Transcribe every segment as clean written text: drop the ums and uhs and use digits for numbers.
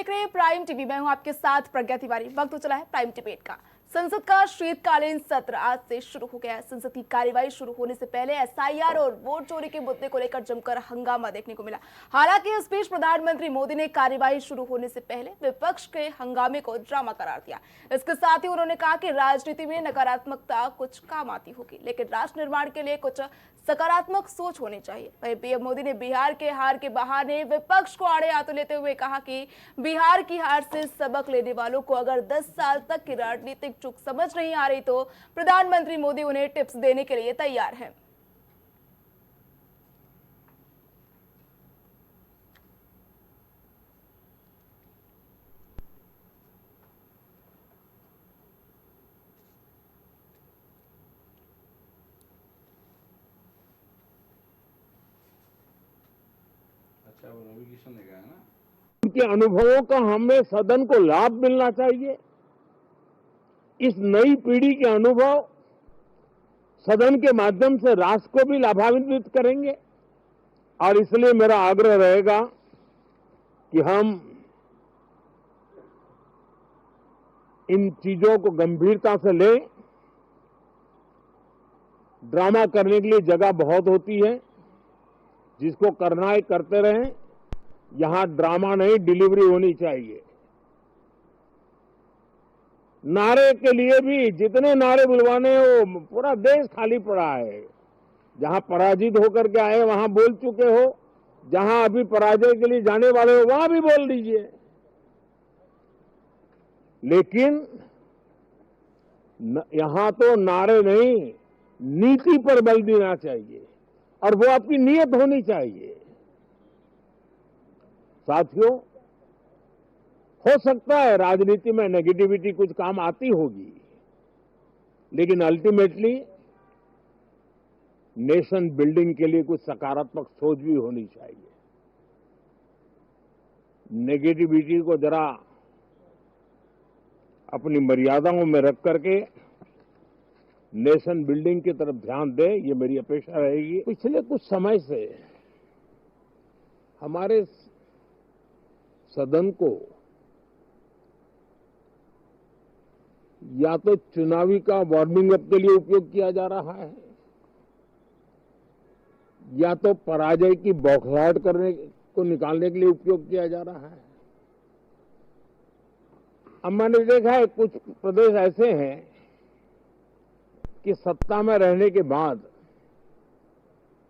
देख रहे हैं प्राइम टीवी। मैं हूं आपके साथ प्रज्ञा तिवारी। वक्त हो चला है प्राइम डिबेट का। संसद का शीतकालीन सत्र आज से शुरू हो गया है। संसद की कार्यवाही शुरू होने से पहले एसआईआर और वोट चोरी के मुद्दे को लेकर जमकर हंगामा देखने को मिला। हालांकि इस बीच प्रधानमंत्री मोदी ने कार्यवाही शुरू होने से पहले विपक्ष के हंगामे को ड्रामा करार दिया। इसके साथ ही उन्होंने कहा कि राजनीति में नकारात्मकता कुछ काम आती होगी, लेकिन राष्ट्र निर्माण के लिए कुछ सकारात्मक सोच होनी चाहिए। वहीं पीएम मोदी ने बिहार के हार के बहाने विपक्ष को आड़े हाथों लेते हुए कहा कि बिहार की हार से सबक लेने वालों को अगर 10 साल तक की राजनीतिक चूक समझ नहीं आ रही तो प्रधानमंत्री मोदी उन्हें टिप्स देने के लिए तैयार हैं। उनके अनुभवों का हमें सदन को लाभ मिलना चाहिए। इस नई पीढ़ी के अनुभव सदन के माध्यम से राष्ट्र को भी लाभान्वित करेंगे और इसलिए मेरा आग्रह रहेगा कि हम इन चीजों को गंभीरता से लें। ड्रामा करने के लिए जगह बहुत होती है, जिसको करना है करते रहें। यहां ड्रामा नहीं, डिलीवरी होनी चाहिए। नारे के लिए भी जितने नारे बुलवाने हो, पूरा देश खाली पड़ा है। जहां पराजित होकर के आए वहां बोल चुके हो, जहां अभी पराजय के लिए जाने वाले हो वहां भी बोल दीजिए, लेकिन यहां तो नारे नहीं, नीति पर बल देना चाहिए और वो आपकी नीयत होनी चाहिए। साथियों, हो सकता है राजनीति में नेगेटिविटी कुछ काम आती होगी, लेकिन अल्टीमेटली नेशन बिल्डिंग के लिए कुछ सकारात्मक सोच भी होनी चाहिए। नेगेटिविटी को जरा अपनी मर्यादाओं में रख करके नेशन बिल्डिंग की तरफ ध्यान दें, ये मेरी अपेक्षा रहेगी। पिछले कुछ समय से हमारे सदन को या तो चुनावी का वार्मिंग अप के लिए उपयोग किया जा रहा है, या तो पराजय की बौखलाहट करने को निकालने के लिए उपयोग किया जा रहा है। अब मैंने देखा है कुछ प्रदेश ऐसे हैं कि सत्ता में रहने के बाद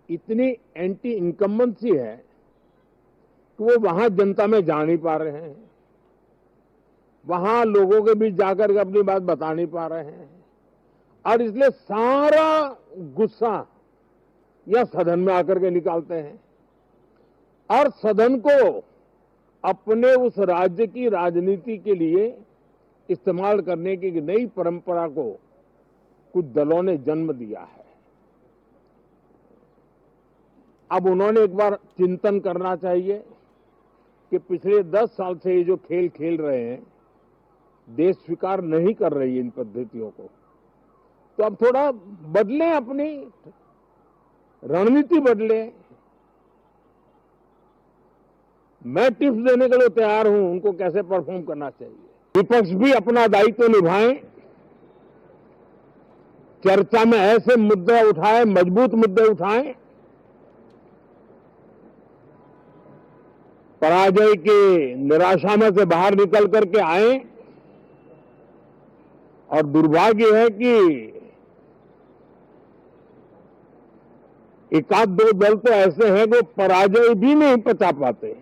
इतनी एंटी इनकम्बेंसी है कि वो वहां जनता में जा नहीं पा रहे हैं, वहां लोगों के बीच जाकर के अपनी बात बता नहीं पा रहे हैं, और इसलिए सारा गुस्सा या सदन में आकर के निकालते हैं और सदन को अपने उस राज्य की राजनीति के लिए इस्तेमाल करने की नई परंपरा को कुछ दलों ने जन्म दिया है। अब उन्होंने एक बार चिंतन करना चाहिए कि पिछले 10 साल से ये जो खेल खेल रहे हैं, देश स्वीकार नहीं कर रही है इन पद्धतियों को, तो अब थोड़ा बदलें, अपनी रणनीति बदलें। मैं टिप्स देने के लिए तैयार हूं उनको कैसे परफॉर्म करना चाहिए। विपक्ष भी अपना दायित्व निभाएं, चर्चा में ऐसे मुद्दे उठाएं, मजबूत मुद्दे उठाएं, पराजय की निराशा में से बाहर निकल करके आए। और दुर्भाग्य है कि एक आध दो दल तो ऐसे हैं जो पराजय भी नहीं पचा पाते।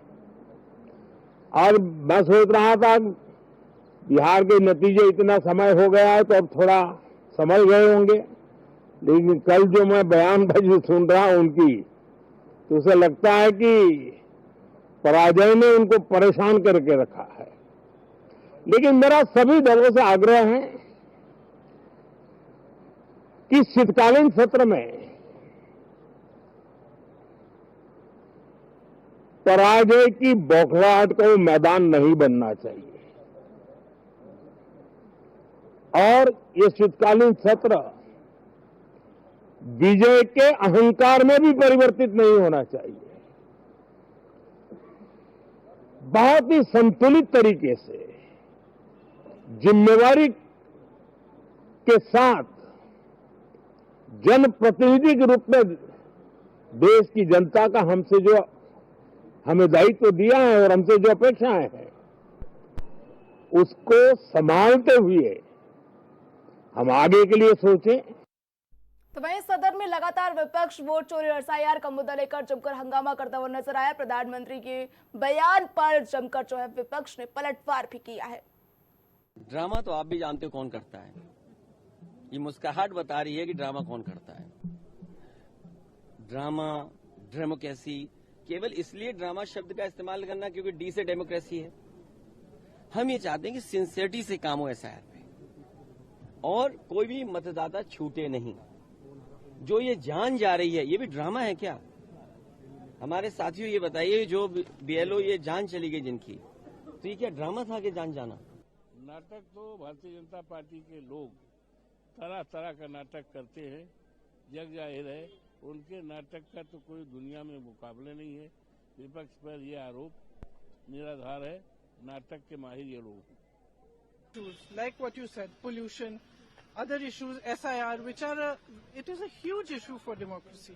और मैं सोच रहा था बिहार के नतीजे इतना समय हो गया है तो अब थोड़ा समझ गए होंगे, लेकिन कल जो मैं बयानबाजी सुन रहा हूं उनकी, तो उसे लगता है कि पराजय ने उनको परेशान करके रखा है। लेकिन मेरा सभी दलों से आग्रह है कि शीतकालीन सत्र में पराजय की बौखलाहट को मैदान नहीं बनना चाहिए और ये शीतकालीन सत्र विजय के अहंकार में भी परिवर्तित नहीं होना चाहिए। बहुत ही संतुलित तरीके से जिम्मेवारी के साथ जनप्रतिनिधि के रूप में देश की जनता का हमसे जो हमें दायित्व दिया है और हमसे जो अपेक्षाएं हैं उसको संभालते हुए हम आगे के लिए सोचें। तो वहीं सदन में लगातार विपक्ष वोट चोरी और एसआईआर का मुद्दा लेकर जमकर हंगामा करता हुआ नजर आया। प्रधानमंत्री के बयान पर जमकर जो है विपक्ष ने पलटवार भी किया है। ड्रामा तो आप भी जानते हो कौन करता है। ये मुस्कुराहट बता रही है कि ड्रामा कौन करता है। ड्रामा, डेमोक्रेसी, केवल इसलिए ड्रामा शब्द का इस्तेमाल करना क्योंकि डी से डेमोक्रेसी है। हम ये चाहते हैं कि सिंसियरिटी से काम हो एसआईआर पे और कोई भी मतदाता छूटे नहीं। जो ये जान जा रही है ये भी ड्रामा है क्या? हमारे साथियों ये बताइए, जो बीएलओ ये जान चली गई जिनकी, तो ये क्या ड्रामा था कि जान जाना? नाटक तो भारतीय जनता पार्टी के लोग तरह तरह का नाटक करते हैं, जग जाहिर है उनके नाटक का तो कोई दुनिया में मुकाबले नहीं है। विपक्ष पर यह आरोप निराधार है। नाटक के माहिर ये लोग हैं। Like what you said, pollution, other issues, SIR, which are, it is a huge issue for democracy.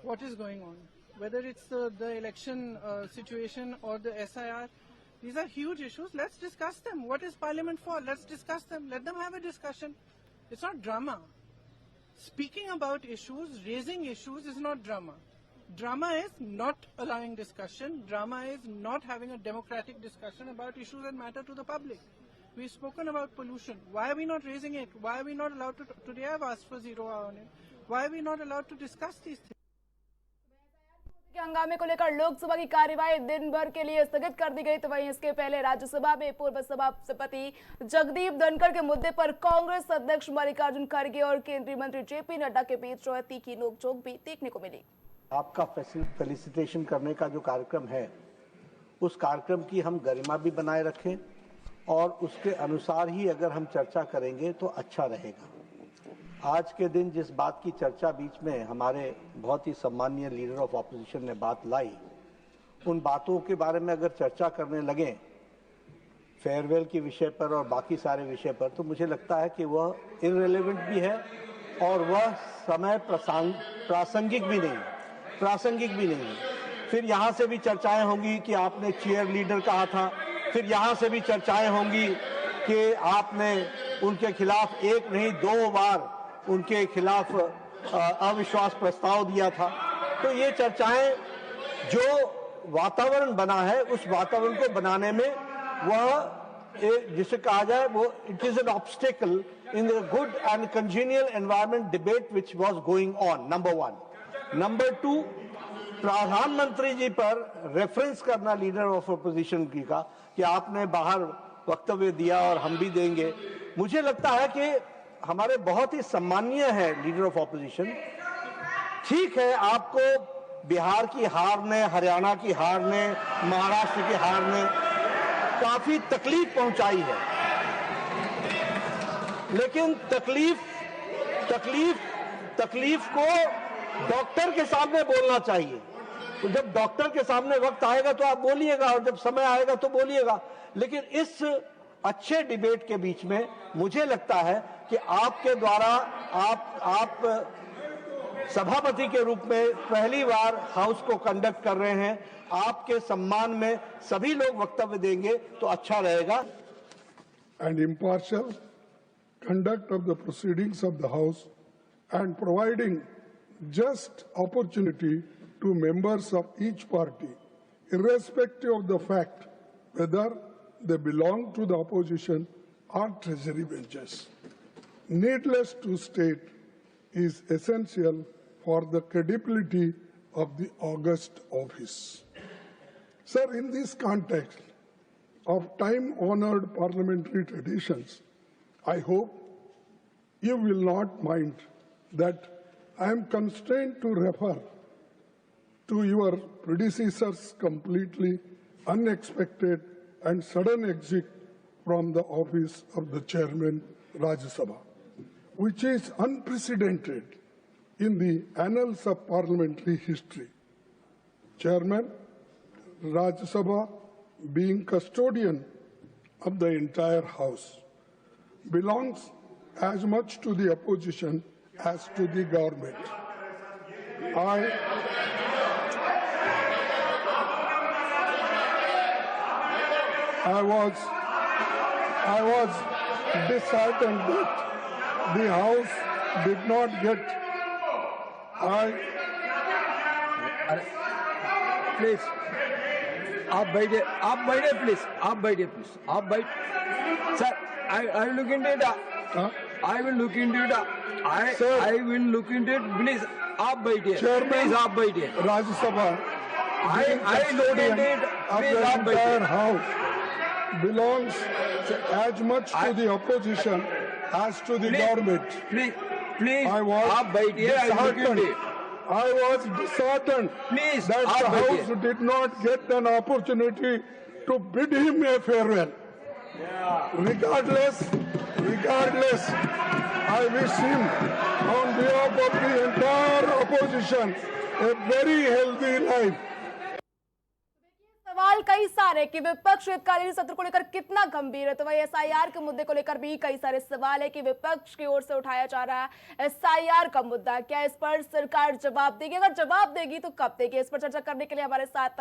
What is going on? Whether it's the election situation or the SIR, these are huge issues. Let's discuss them. What is Parliament for? Let's discuss them. Let them have a discussion. It's not drama. Speaking about issues, raising issues is not drama. Drama is not allowing discussion. Drama is not having a democratic discussion about issues that matter to the public. We've spoken about pollution. Why are we not raising it? Why are we not allowed to? Today I've asked for 0 hour on it. Why are we not allowed to discuss these things? के हंगामे को लेकर लोकसभा की कार्यवाही दिन भर के लिए स्थगित कर दी गई। तो वहीं इसके पहले राज्यसभा में पूर्व सभापति जगदीप धनखड़ के मुद्दे पर कांग्रेस अध्यक्ष मल्लिकार्जुन खड़गे और केंद्रीय मंत्री जेपी नड्डा के बीच जो है तीखी नोकझोंक भी देखने को मिली। आपका फेलिसिटेशन करने का जो कार्यक्रम है, उस कार्यक्रम की हम गरिमा भी बनाए रखें और उसके अनुसार ही अगर हम चर्चा करेंगे तो अच्छा रहेगा। आज के दिन जिस बात की चर्चा बीच में हमारे बहुत ही सम्मानीय लीडर ऑफ ऑपोजिशन ने बात लाई, उन बातों के बारे में अगर चर्चा करने लगे फेयरवेल के विषय पर और बाकी सारे विषय पर, तो मुझे लगता है कि वह इररिलेवेंट भी है और वह समय प्रासंगिक भी नहीं है। फिर यहाँ से भी चर्चाएं होंगी कि आपने चीयर लीडर कहा था, फिर यहाँ से भी चर्चाएं होंगी कि आपने उनके खिलाफ एक नहीं 2 बार उनके खिलाफ अविश्वास प्रस्ताव दिया था। तो ये चर्चाएं, जो वातावरण बना है उस वातावरण को बनाने में वह जिसे कहा जाए वो it is an obstacle in the good and congenial environment debate which was going on, number 1। Number 2, प्रधानमंत्री जी पर रेफरेंस करना लीडर ऑफ अपोजिशन की का कि आपने बाहर वक्तव्य दिया और हम भी देंगे। मुझे लगता है कि हमारे बहुत ही सम्मानीय है लीडर ऑफ ऑपोजिशन। ठीक है, आपको बिहार की हार ने, हरियाणा की हार ने, महाराष्ट्र की हार ने काफी तकलीफ पहुंचाई है, लेकिन तकलीफ को डॉक्टर के सामने बोलना चाहिए। तो जब डॉक्टर के सामने वक्त आएगा तो आप बोलिएगा और जब समय आएगा तो बोलिएगा। लेकिन इस अच्छे डिबेट के बीच में मुझे लगता है कि आपके द्वारा आप सभापति के रूप में पहली बार हाउस को कंडक्ट कर रहे हैं, आपके सम्मान में सभी लोग वक्तव्य देंगे तो अच्छा रहेगा। And impartial conduct of the proceedings of the House and providing just opportunity to members of each party, irrespective of the fact whether they belong to the opposition or treasury benches. Needless to state, is essential for the credibility of the august office. Sir, in this context of time-honored parliamentary traditions, I hope you will not mind that I am constrained to refer to your predecessor's completely unexpected and sudden exit from the office of the chairman Rajya Sabha, which is unprecedented in the annals of parliamentary history. Chairman, Rajya Sabha being custodian of the entire House, belongs as much to the opposition as to the government. I was disheartened that the House did not get. Please आप बैठे please आप बैठ sir I will look into it I will look into it I will look into it please आप बैठिए please आप बैठिए Rajya Sabha I looked into it. of Please, the आप बैठिए। entire House belongs as much to the opposition as to the government. Please I was आप बैठिए I look into disheartened. It I was disheartened Please, that आप the बैठिए। House did not get an opportunity to bid him a farewell. Regardless, I wish him, on behalf of the entire opposition, a very healthy life. सवाल कई सारे कि विपक्ष शीतकालीन सत्र को लेकर कितना गंभीर है, तो वही एसआईआर के मुद्दे को लेकर भी कई सारे सवाल है कि विपक्ष की ओर से उठाया जा रहा है एसआईआर का मुद्दा, क्या इस पर सरकार जवाब देगी? अगर जवाब देगी तो कब देगी? इस पर चर्चा करने के लिए हमारे साथ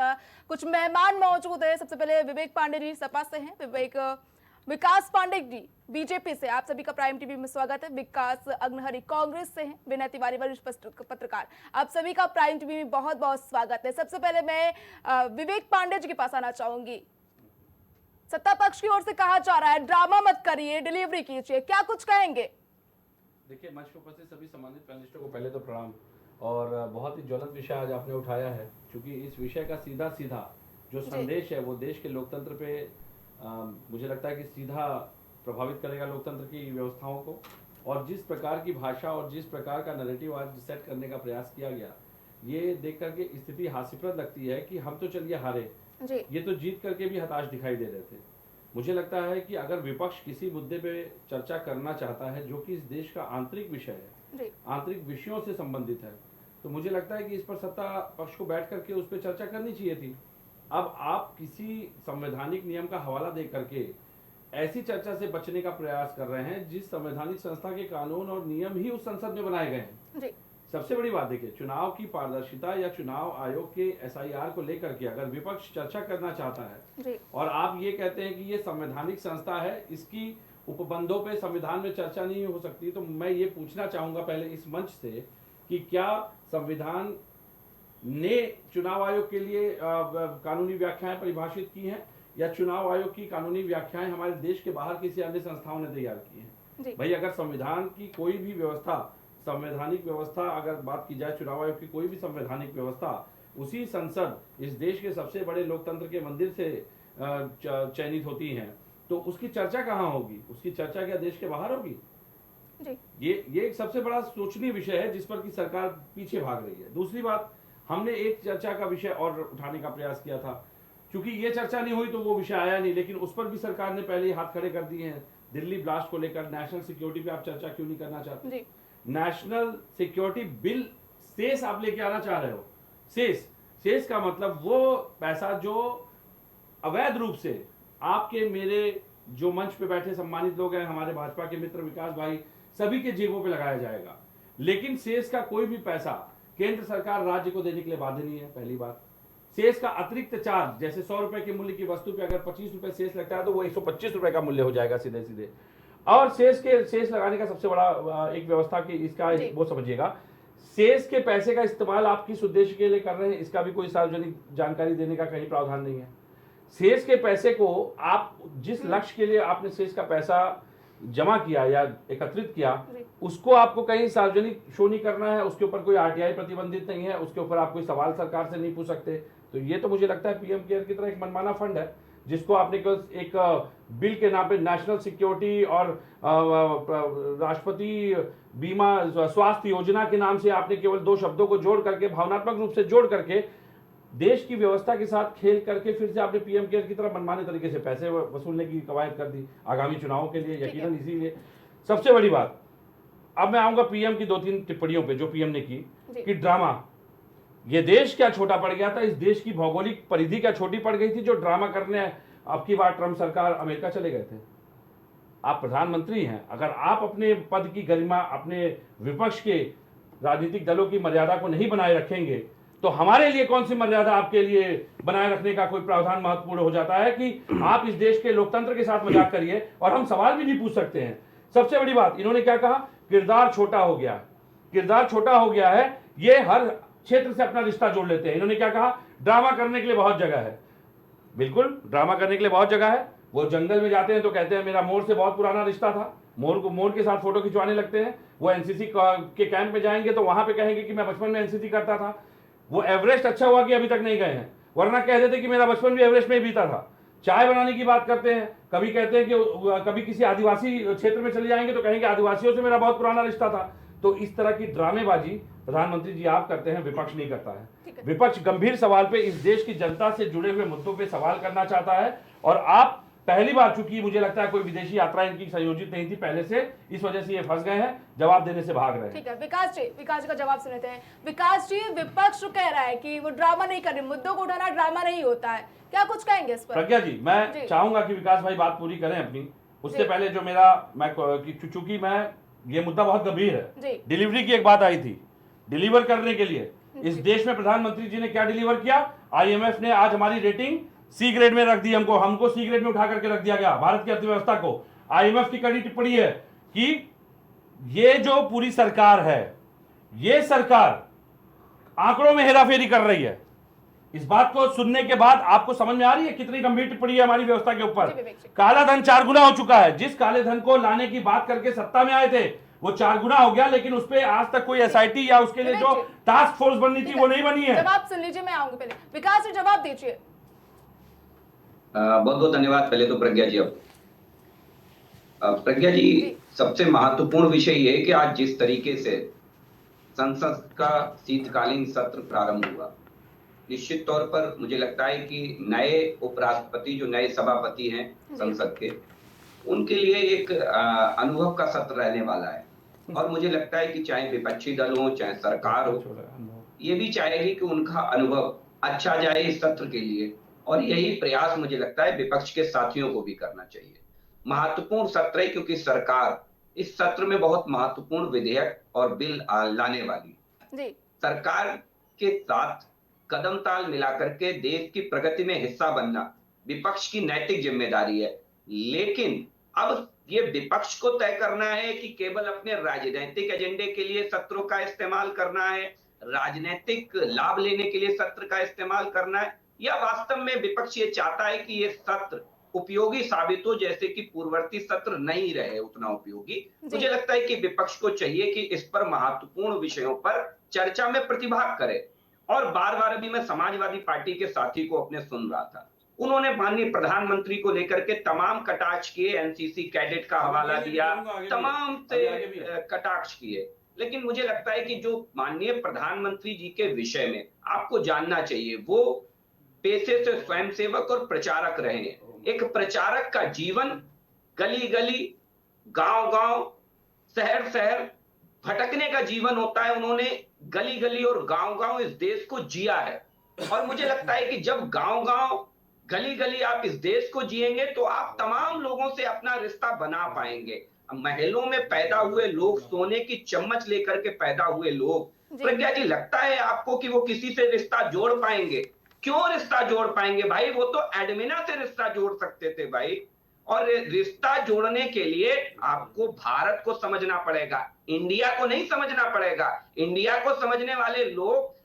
कुछ मेहमान मौजूद है। सबसे पहले विवेक पांडे जी सपा से हैं, विकास पांडे जी बीजेपी से, आप सभी का प्राइम टीवी में स्वागत है। विकास अग्नहरी कांग्रेस से हैं, विनय तिवारी वरिष्ठ पत्रकार, आप सभी का प्राइम टीवी में बहुत बहुत स्वागत है। सबसे पहले मैं विवेक पांडे जी के पास आना चाहूंगी। सत्ता पक्ष की ओर से कहा जा रहा है ड्रामा मत करिए, डिलीवरी कीजिए, क्या कुछ कहेंगे? देखिए, मंच पर उपस्थित सभी सम्मानित पैनलिस्टों को पहले तो प्रणाम, और बहुत ही ज्वलंत विषय आज आपने उठाया है, क्योंकि इस विषय का सीधा सीधा जो संदेश है वो देश के लोकतंत्र पे मुझे लगता है कि सीधा प्रभावित करेगा लोकतंत्र की व्यवस्थाओं को। और जिस प्रकार की भाषा और जिस प्रकार का नैरेटिव आज सेट करने का प्रयास किया गया, ये देख करके स्थिति हास्यप्रद लगती है कि हम तो चलिए हारे, ये तो जीत करके भी हताश दिखाई दे रहे थे। मुझे लगता है कि अगर विपक्ष किसी मुद्दे पे चर्चा करना चाहता है जो कि इस देश का आंतरिक विषय है, आंतरिक विषयों से संबंधित है, तो मुझे लगता है कि इस पर सत्ता पक्ष को बैठ करके उस पर चर्चा करनी चाहिए थी। अब आप किसी संवैधानिक नियम का हवाला दे करके ऐसी चर्चा से बचने का प्रयास कर रहे हैं जिस संवैधानिक संस्था के कानून और नियम ही उस संसद में बनाए गए हैं। सबसे बड़ी बात देखिए, चुनाव की पारदर्शिता या चुनाव आयोग के एसआईआर को लेकर के अगर विपक्ष चर्चा करना चाहता है और आप ये कहते हैं कि ये संवैधानिक संस्था है, इसकी उपबंधों पे संविधान में चर्चा नहीं हो सकती, तो मैं ये पूछना चाहूंगा पहले इस मंच से कि क्या संविधान ने चुनाव आयोग के लिए कानूनी व्याख्याएं परिभाषित की हैं या चुनाव आयोग की कानूनी व्याख्याएं हमारे देश के बाहर किसी अन्य संस्थाओं ने तैयार की हैं? भाई, अगर संविधान की कोई भी व्यवस्था, संवैधानिक व्यवस्था अगर बात की जाए, चुनाव आयोग की कोई भी संवैधानिक व्यवस्था उसी संसद, इस देश के सबसे बड़े लोकतंत्र के मंदिर से चयनित होती हैं, तो उसकी चर्चा कहाँ होगी? उसकी चर्चा क्या देश के बाहर होगी? ये एक सबसे बड़ा सोचनीय विषय है जिस पर की सरकार पीछे भाग रही है। दूसरी बात, हमने एक चर्चा का विषय और उठाने का प्रयास किया था, क्योंकि ये चर्चा नहीं हुई तो वो विषय आया नहीं, लेकिन उस पर भी सरकार ने पहले ही हाथ खड़े कर दिए हैं। दिल्ली ब्लास्ट को लेकर नेशनल सिक्योरिटी पे आप चर्चा क्यों नहीं करना चाहते? नेशनल सिक्योरिटी बिल सेस आप लेके आना चाह रहे हो। सेस का मतलब वो पैसा जो अवैध रूप से आपके मेरे जो मंच पे बैठे सम्मानित लोग हैं, हमारे भाजपा के मित्र विकास भाई, सभी के जेबों पे लगाया जाएगा। लेकिन सेस का कोई भी पैसा केंद्र सरकार राज्य को देने के लिए बाध्य नहीं है। पहली बात, सेस का अतिरिक्त चार्ज, जैसे 100 रुपए की मूल्य की वस्तु पे अगर 25 रुपए सेस लगता है तो वो 125 रुपए का मूल्य हो जाएगा सीधे सीधे। और सेस लगाने का सबसे बड़ा एक व्यवस्था की इसका वो समझिएगा, सेस के पैसे का इस्तेमाल आप किस उद्देश्य के लिए कर रहे हैं इसका भी कोई सार्वजनिक जानकारी देने का कहीं प्रावधान नहीं है। सेस के पैसे को आप जिस लक्ष्य के लिए आपने सेस का पैसा जमा किया या एकत्रित किया, उसको आपको कहीं सार्वजनिक शो नहीं करना है, उसके ऊपर कोई आरटीआई प्रतिबंधित नहीं है, उसके ऊपर आप कोई सवाल सरकार से नहीं पूछ सकते। तो ये तो मुझे लगता है पीएम केयर की तरह एक मनमाना फंड है जिसको आपने एक बिल के नाम पे नेशनल सिक्योरिटी और राष्ट्रपति बीमा स्वास्थ्य योजना के नाम से आपने केवल दो शब्दों को जोड़ करके, भावनात्मक रूप से जोड़ करके, देश की व्यवस्था के साथ खेल करके फिर से आपने पीएम केयर की तरह मनमाने तरीके से पैसे वसूलने की कवायद कर दी आगामी चुनावों के लिए। यकीनन इसीलिए सबसे बड़ी बात, अब मैं आऊंगा पीएम की 2-3 टिप्पणियों पे जो पीएम ने की कि ड्रामा। ये देश क्या छोटा पड़ गया था, इस देश की भौगोलिक परिधि क्या छोटी पड़ गई थी जो ड्रामा करने अब की बार ट्रंप सरकार अमेरिका चले गए थे। आप प्रधानमंत्री हैं, अगर आप अपने पद की गरिमा, अपने विपक्ष के राजनीतिक दलों की मर्यादा को नहीं बनाए रखेंगे तो हमारे लिए कौन सी मर्यादा आपके लिए बनाए रखने का कोई प्रावधान महत्वपूर्ण हो जाता है कि आप इस देश के लोकतंत्र के साथ मजाक करिए और हम सवाल भी नहीं पूछ सकते हैं। सबसे बड़ी बात इन्होंने क्या कहा, किरदार छोटा हो गया। किरदार छोटा हो गया है, ये हर क्षेत्र से अपना रिश्ता जोड़ लेते हैं। इन्होंने क्या कहा, ड्रामा करने के लिए बहुत जगह है। बिल्कुल, ड्रामा करने के लिए बहुत जगह है। वो जंगल में जाते हैं तो कहते हैं मेरा मोर से बहुत पुराना रिश्ता था, मोर के साथ फोटो खिंचवाने लगते हैं। वो एनसीसी के कैंप में जाएंगे तो वहां पे कहेंगे कि मैं बचपन में एनसीसी करता था। वो एवरेस्ट अच्छा हुआ कि अभी तक नहीं गए हैं, वरना कह देते कि मेरा बचपन भी एवरेस्ट में ही बीता था। चाय बनाने की बात करते हैं, कभी कहते हैं कि कभी किसी आदिवासी क्षेत्र में चले जाएंगे तो कहेंगे आदिवासियों से मेरा बहुत पुराना रिश्ता था। तो इस तरह की ड्रामेबाजी प्रधानमंत्री जी आप करते हैं, विपक्ष नहीं करता है। विपक्ष गंभीर सवाल पे, इस देश की जनता से जुड़े हुए मुद्दों पे सवाल करना चाहता है और आप पहली बार, चूंकि मुझे लगता है कोई विदेशी यात्रा इनकी संयोजित नहीं थी पहले से, इस वजह से ये फंस गए हैं, जवाब देने से भाग रहे हैं। ठीक है, विकास जी का जवाब सुनते हैं। विकास जी, विपक्ष कह रहा है कि वो ड्रामा नहीं कर रहे, मुद्दों को उठाना ड्रामा नहीं होता है, क्या कुछ कहेंगे इस पर? प्रज्ञा जी, मैं चाहूंगा कि विकास भाई बात पूरी करें अपनी, उससे पहले जो चूंकि ये मुद्दा बहुत गंभीर है। डिलीवरी की एक बात आई थी, डिलीवर करने के लिए इस देश में प्रधानमंत्री जी ने क्या डिलीवर किया? आईएमएफ ने आज हमारी रेटिंग सी ग्रेड में रख दी, हमको सी ग्रेड में उठा करके रख दिया गया, भारत की अर्थव्यवस्था को। आईएमएफ की कड़ी टिप्पणी है कि ये जो पूरी सरकार है, ये सरकार आंकड़ों में हेराफेरी कर रही है। इस बात को सुनने के बाद आपको समझ में आ रही है कितनी गंभीर टिप्पणी है हमारी व्यवस्था के ऊपर। काला धन 4 गुना हो चुका है। जिस काले धन को लाने की बात करके सत्ता में आए थे वो 4 गुना हो गया, लेकिन उस पर आज तक कोई एसआईटी या उसके लिए जो टास्क फोर्स बननी थी वो नहीं बनी है। जवाब सुन लीजिए, मैं आऊंगी पहले। विकास जी जवाब दीजिए। बहुत बहुत धन्यवाद। पहले तो प्रज्ञा जी, प्रज्ञा जी, सबसे महत्वपूर्ण विषय ये है कि आज जिस तरीके से संसद का शीतकालीन सत्र प्रारंभ हुआ, निश्चित तौर पर मुझे लगता है कि नए उपराष्ट्रपति, जो नए सभापति हैं संसद के, उनके लिए एक अनुभव का सत्र रहने वाला है। और मुझे लगता है कि चाहे विपक्षी दल हो चाहे सरकार हो, ये भी चाहेगी कि उनका अनुभव अच्छा जाए इस सत्र के लिए, और यही प्रयास मुझे लगता है विपक्ष के साथियों को भी करना चाहिए। महत्वपूर्ण सत्र है क्योंकि सरकार इस सत्र में बहुत महत्वपूर्ण विधेयक और बिल लाने वाली है। सरकार के साथ कदम ताल मिलाकर के देश की प्रगति में हिस्सा बनना विपक्ष की नैतिक जिम्मेदारी है। लेकिन अब ये विपक्ष को तय करना है कि केवल अपने राजनीतिक एजेंडे के लिए सत्रों का इस्तेमाल करना है, राजनीतिक लाभ लेने के लिए सत्र का इस्तेमाल करना है, या वास्तव में विपक्ष ये चाहता है कि ये सत्र उपयोगी साबित हो, जैसे कि पूर्ववर्ती सत्र नहीं रहे उतना उपयोगी। मुझे लगता है कि विपक्ष को चाहिए कि इस पर महत्वपूर्ण विषयों पर चर्चा में प्रतिभाग करे। और बार बार अभी मैं समाजवादी पार्टी के साथी को अपने सुन रहा था, उन्होंने माननीय प्रधानमंत्री को लेकर के तमाम कटाक्ष किए, एनसीसी कैडेट का हवाला दिया, तमाम से कटाक्ष किए। लेकिन मुझे लगता है कि जो माननीय प्रधानमंत्री जी के विषय में आपको जानना चाहिए, वो पेशे से स्वयंसेवक और प्रचारक रहे हैं। एक प्रचारक का जीवन गली गली, गांव गांव, शहर शहर भटकने का जीवन होता है। उन्होंने गली गली और गांव गांव इस देश को जिया है। और मुझे लगता है कि जब गांव गांव, गली गली आप इस देश को जिएंगे तो आप तमाम लोगों से अपना रिश्ता बना पाएंगे। महलों में पैदा हुए लोग, सोने की चम्मच लेकर के पैदा हुए लोग, प्रज्ञा जी, लगता है आपको कि वो किसी से रिश्ता जोड़ पाएंगे? क्यों रिश्ता जोड़ पाएंगे भाई? वो तो एडमिना से रिश्ता जोड़ सकते थे भाई। और रिश्ता जोड़ने के लिए आपको भारत को समझना पड़ेगा, इंडिया को नहीं समझना पड़ेगा। इंडिया को समझने वाले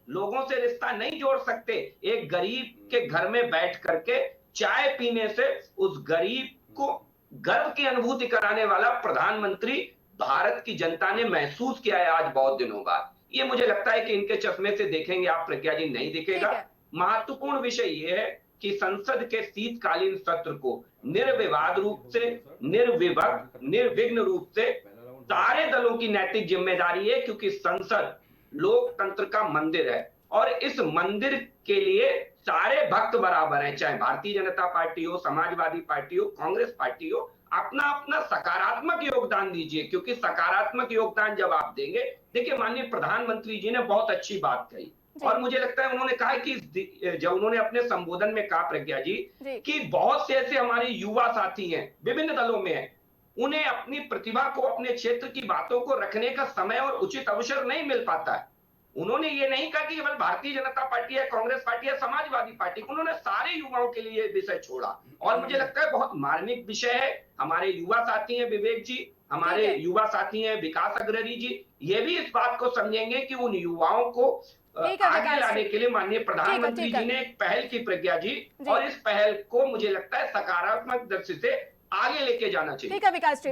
लोगों से रिश्ता नहीं जोड़ सकते। एक गरीब के घर में बैठ करके चाय पीने से उस गरीब को गर्व की अनुभूति कराने वाला प्रधानमंत्री भारत की जनता ने महसूस किया है आज बहुत दिनों बाद। ये मुझे लगता है कि इनके चश्मे से देखेंगे आप प्रज्ञा जी, नहीं दिखेगा। महत्वपूर्ण विषय ये है कि संसद के शीतकालीन सत्र को निर्विवाद रूप से, निर्विघ्न रूप से सारे दलों की नैतिक जिम्मेदारी है, क्योंकि संसद लोकतंत्र का मंदिर है और इस मंदिर के लिए सारे भक्त बराबर हैं, चाहे भारतीय जनता पार्टी हो, समाजवादी पार्टी हो, कांग्रेस पार्टी हो। अपना अपना सकारात्मक योगदान दीजिए, क्योंकि सकारात्मक योगदान जब आप देंगे, देखिए माननीय प्रधानमंत्री जी ने बहुत अच्छी बात कही, और मुझे लगता है उन्होंने कहा कि जब उन्होंने अपने संबोधन में कहा प्रज्ञा जी कि बहुत से ऐसे हमारे युवा साथी हैं, विभिन्न दलों में हैं, उन्हें अपनी प्रतिभा को, अपने क्षेत्र की बातों को रखने का समय और उचित अवसर नहीं मिल पाता है। उन्होंने ये नहीं कहा कि केवल भारतीय जनता पार्टी है, कांग्रेस पार्टी है, समाजवादी पार्टी, उन्होंने सारे युवाओं के लिए विषय छोड़ा और मुझे लगता है बहुत मार्मिक विषय है। हमारे युवा साथी हैं विवेक जी, हमारे युवा साथी हैं विकास अग्रणी जी, ये भी इस बात को समझेंगे कि उन युवाओं को आगे लाने के लिए माननीय प्रधानमंत्री जी ने एक पहल की प्रज्ञा जी, और इस पहल को मुझे लगता है सकारात्मक दृष्टि से आगे लेके जाना चाहिए। ठीक है विकास जी,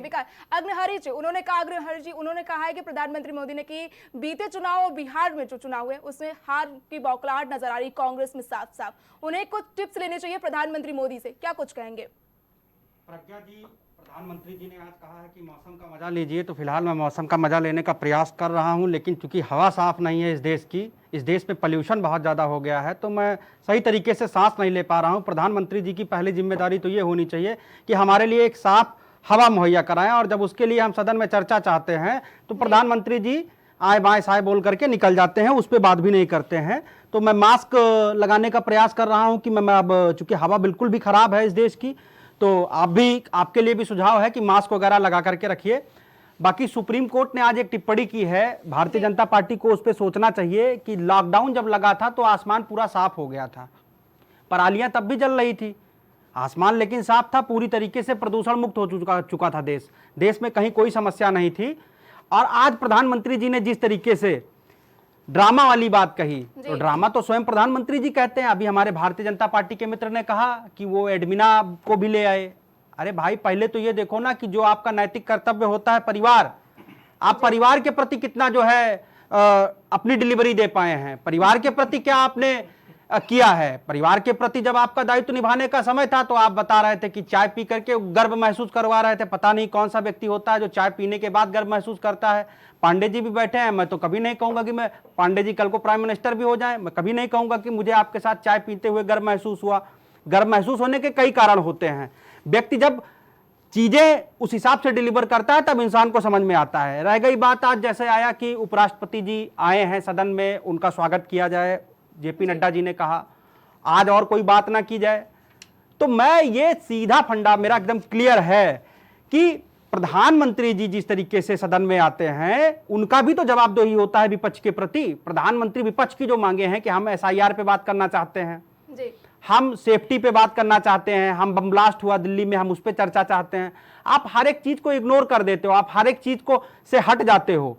अग्रहरि जी उन्होंने कहा है कि प्रधानमंत्री मोदी ने कि बीते चुनाव और बिहार में जो चुनाव हुए उसमें हार की बौखलाहट नजर आ रही कांग्रेस में साफ साफ, उन्हें कुछ टिप्स लेने चाहिए प्रधानमंत्री मोदी से, क्या कुछ कहेंगे? प्रज्ञा जी, प्रधानमंत्री जी ने आज कहा है कि मौसम का मजा लीजिए, तो फिलहाल मैं मौसम का मजा लेने का प्रयास कर रहा हूं, लेकिन चूंकि हवा साफ नहीं है इस देश में पोल्यूशन बहुत ज़्यादा हो गया है, तो मैं सही तरीके से सांस नहीं ले पा रहा हूं। प्रधानमंत्री जी की पहली जिम्मेदारी तो ये होनी चाहिए कि हमारे लिए एक साफ हवा मुहैया कराएं, और जब उसके लिए हम सदन में चर्चा चाहते हैं तो प्रधानमंत्री जी आए बाएं साए बोल करके निकल जाते हैं, उस पर बात भी नहीं करते हैं। तो मैं मास्क लगाने का प्रयास कर रहा हूँ कि मैं अब, चूँकि हवा बिल्कुल भी खराब है इस देश की, तो आपके लिए भी सुझाव है कि मास्क वगैरह लगा करके रखिए। बाकी सुप्रीम कोर्ट ने आज एक टिप्पणी की है, भारतीय जनता पार्टी को उस पर सोचना चाहिए कि लॉकडाउन जब लगा था तो आसमान पूरा साफ हो गया था, परालियां तब भी जल रही थी, आसमान लेकिन साफ था, पूरी तरीके से प्रदूषण मुक्त हो चुका था देश में कहीं कोई समस्या नहीं थी। और आज प्रधानमंत्री जी ने जिस तरीके से ड्रामा वाली बात कही, तो ड्रामा तो स्वयं प्रधानमंत्री जी कहते हैं। अभी हमारे भारतीय जनता पार्टी के मित्र ने कहा कि वो एडमिना को भी ले आए। अरे भाई, पहले तो ये देखो ना कि जो आपका नैतिक कर्तव्य होता है परिवार, आप परिवार के प्रति कितना जो है अपनी डिलीवरी दे पाए हैं, परिवार के प्रति क्या आपने किया है। परिवार के प्रति जब आपका दायित्व निभाने का समय था तो आप बता रहे थे कि चाय पी करके गर्व महसूस करवा रहे थे। पता नहीं कौन सा व्यक्ति होता है जो चाय पीने के बाद गर्व महसूस करता है। पांडे जी भी बैठे हैं, मैं तो कभी नहीं कहूंगा कि मैं, पांडे जी कल को प्राइम मिनिस्टर भी हो जाए, मैं कभी नहीं कहूंगा कि मुझे आपके साथ चाय पीते हुए गर्व महसूस हुआ। गर्व महसूस होने के कई कारण होते हैं। व्यक्ति जब चीजें उस हिसाब से डिलीवर करता है तब इंसान को समझ में आता है। रह गई बात, आज जैसे आया कि उपराष्ट्रपति जी आए हैं सदन में, उनका स्वागत किया जाए, जेपी नड्डा जी ने कहा आज और कोई बात ना की जाए, तो मैं ये सीधा फंडा मेरा एकदम क्लियर है कि प्रधानमंत्री जी जिस तरीके से सदन में आते हैं उनका भी तो जवाबदेही होता है विपक्ष के प्रति। प्रधानमंत्री विपक्ष की जो मांगे हैं कि हम एसआईआर पे बात करना चाहते हैं जी, हम सेफ्टी पे बात करना चाहते हैं, हम बम ब्लास्ट हुआ दिल्ली में हम उस पर चर्चा चाहते हैं, आप हर एक चीज को इग्नोर कर देते हो, आप हर एक चीज को से हट जाते हो।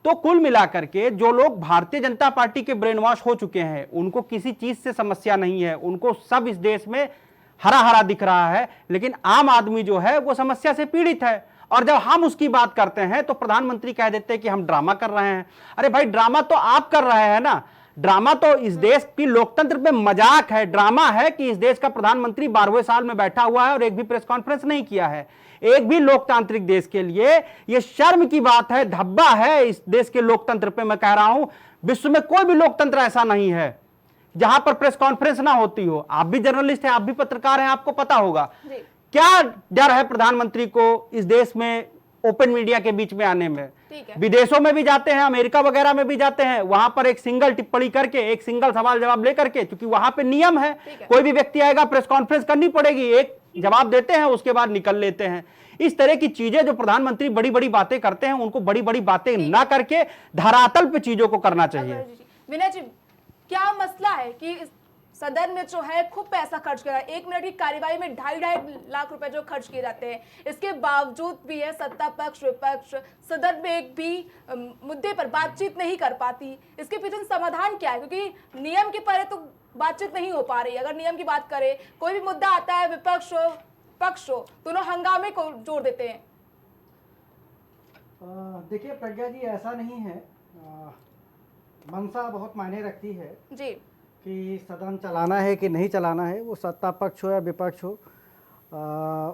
तो कुल मिलाकर के जो लोग भारतीय जनता पार्टी के ब्रेन वॉश हो चुके हैं उनको किसी चीज से समस्या नहीं है, उनको सब इस देश में हरा हरा दिख रहा है, लेकिन आम आदमी जो है वो समस्या से पीड़ित है। और जब हम उसकी बात करते हैं तो प्रधानमंत्री कह देते हैं कि हम ड्रामा कर रहे हैं। अरे भाई, ड्रामा तो आप कर रहे हैं ना, ड्रामा तो इस देश की लोकतंत्र पे मजाक है। ड्रामा है कि इस देश का प्रधानमंत्री 12वें साल में बैठा हुआ है और एक भी प्रेस कॉन्फ्रेंस नहीं किया है। एक भी लोकतांत्रिक देश के लिए यह शर्म की बात है, धब्बा है इस देश के लोकतंत्र पे। मैं कह रहा हूं विश्व में कोई भी लोकतंत्र ऐसा नहीं है जहां पर प्रेस कॉन्फ्रेंस ना होती हो। आप भी जर्नलिस्ट हैं, आप भी पत्रकार हैं, आपको पता होगा क्या डर है प्रधानमंत्री को इस देश में ओपन मीडिया के बीच में आने में। विदेशों में भी जाते हैं, अमेरिका वगैरह में भी जाते हैं, वहां पर एक सिंगल टिप्पणी करके, एक सिंगल सवाल जवाब लेकर के, क्योंकि वहां पे नियम है, कोई भी व्यक्ति आएगा प्रेस कॉन्फ्रेंस करनी पड़ेगी, एक जवाब देते हैं उसके बाद निकल लेते हैं। इस तरह की चीजें जो प्रधानमंत्री बड़ी बड़ी बातें करते हैं उनको बड़ी बड़ी बातें ना करके धरातल पे चीजों को करना चाहिए। विनय जी, क्या मसला है कि सदन में जो है खूब पैसा खर्च किया, 1 मिनट की कार्यवाही में 2.5 लाख रुपए जो खर्च किए जाते हैं, इसके बावजूद भी है सत्ता पक्ष विपक्ष सदन में एक भी मुद्दे पर बातचीत नहीं कर पाती। इसके पीछे समाधान क्या है? क्योंकि नियम के परे तो बातचीत नहीं हो पा रही। अगर नियम की बात करें, कोई भी मुद्दा आता है, विपक्ष हो पक्ष हो, दोनों हंगामे को जोड़ देते हैं। देखिए प्रज्ञा जी, ऐसा नहीं है, मंशा बहुत मायने रखती है जी, कि सदन चलाना है कि नहीं चलाना है। वो सत्ता पक्ष हो या विपक्ष हो,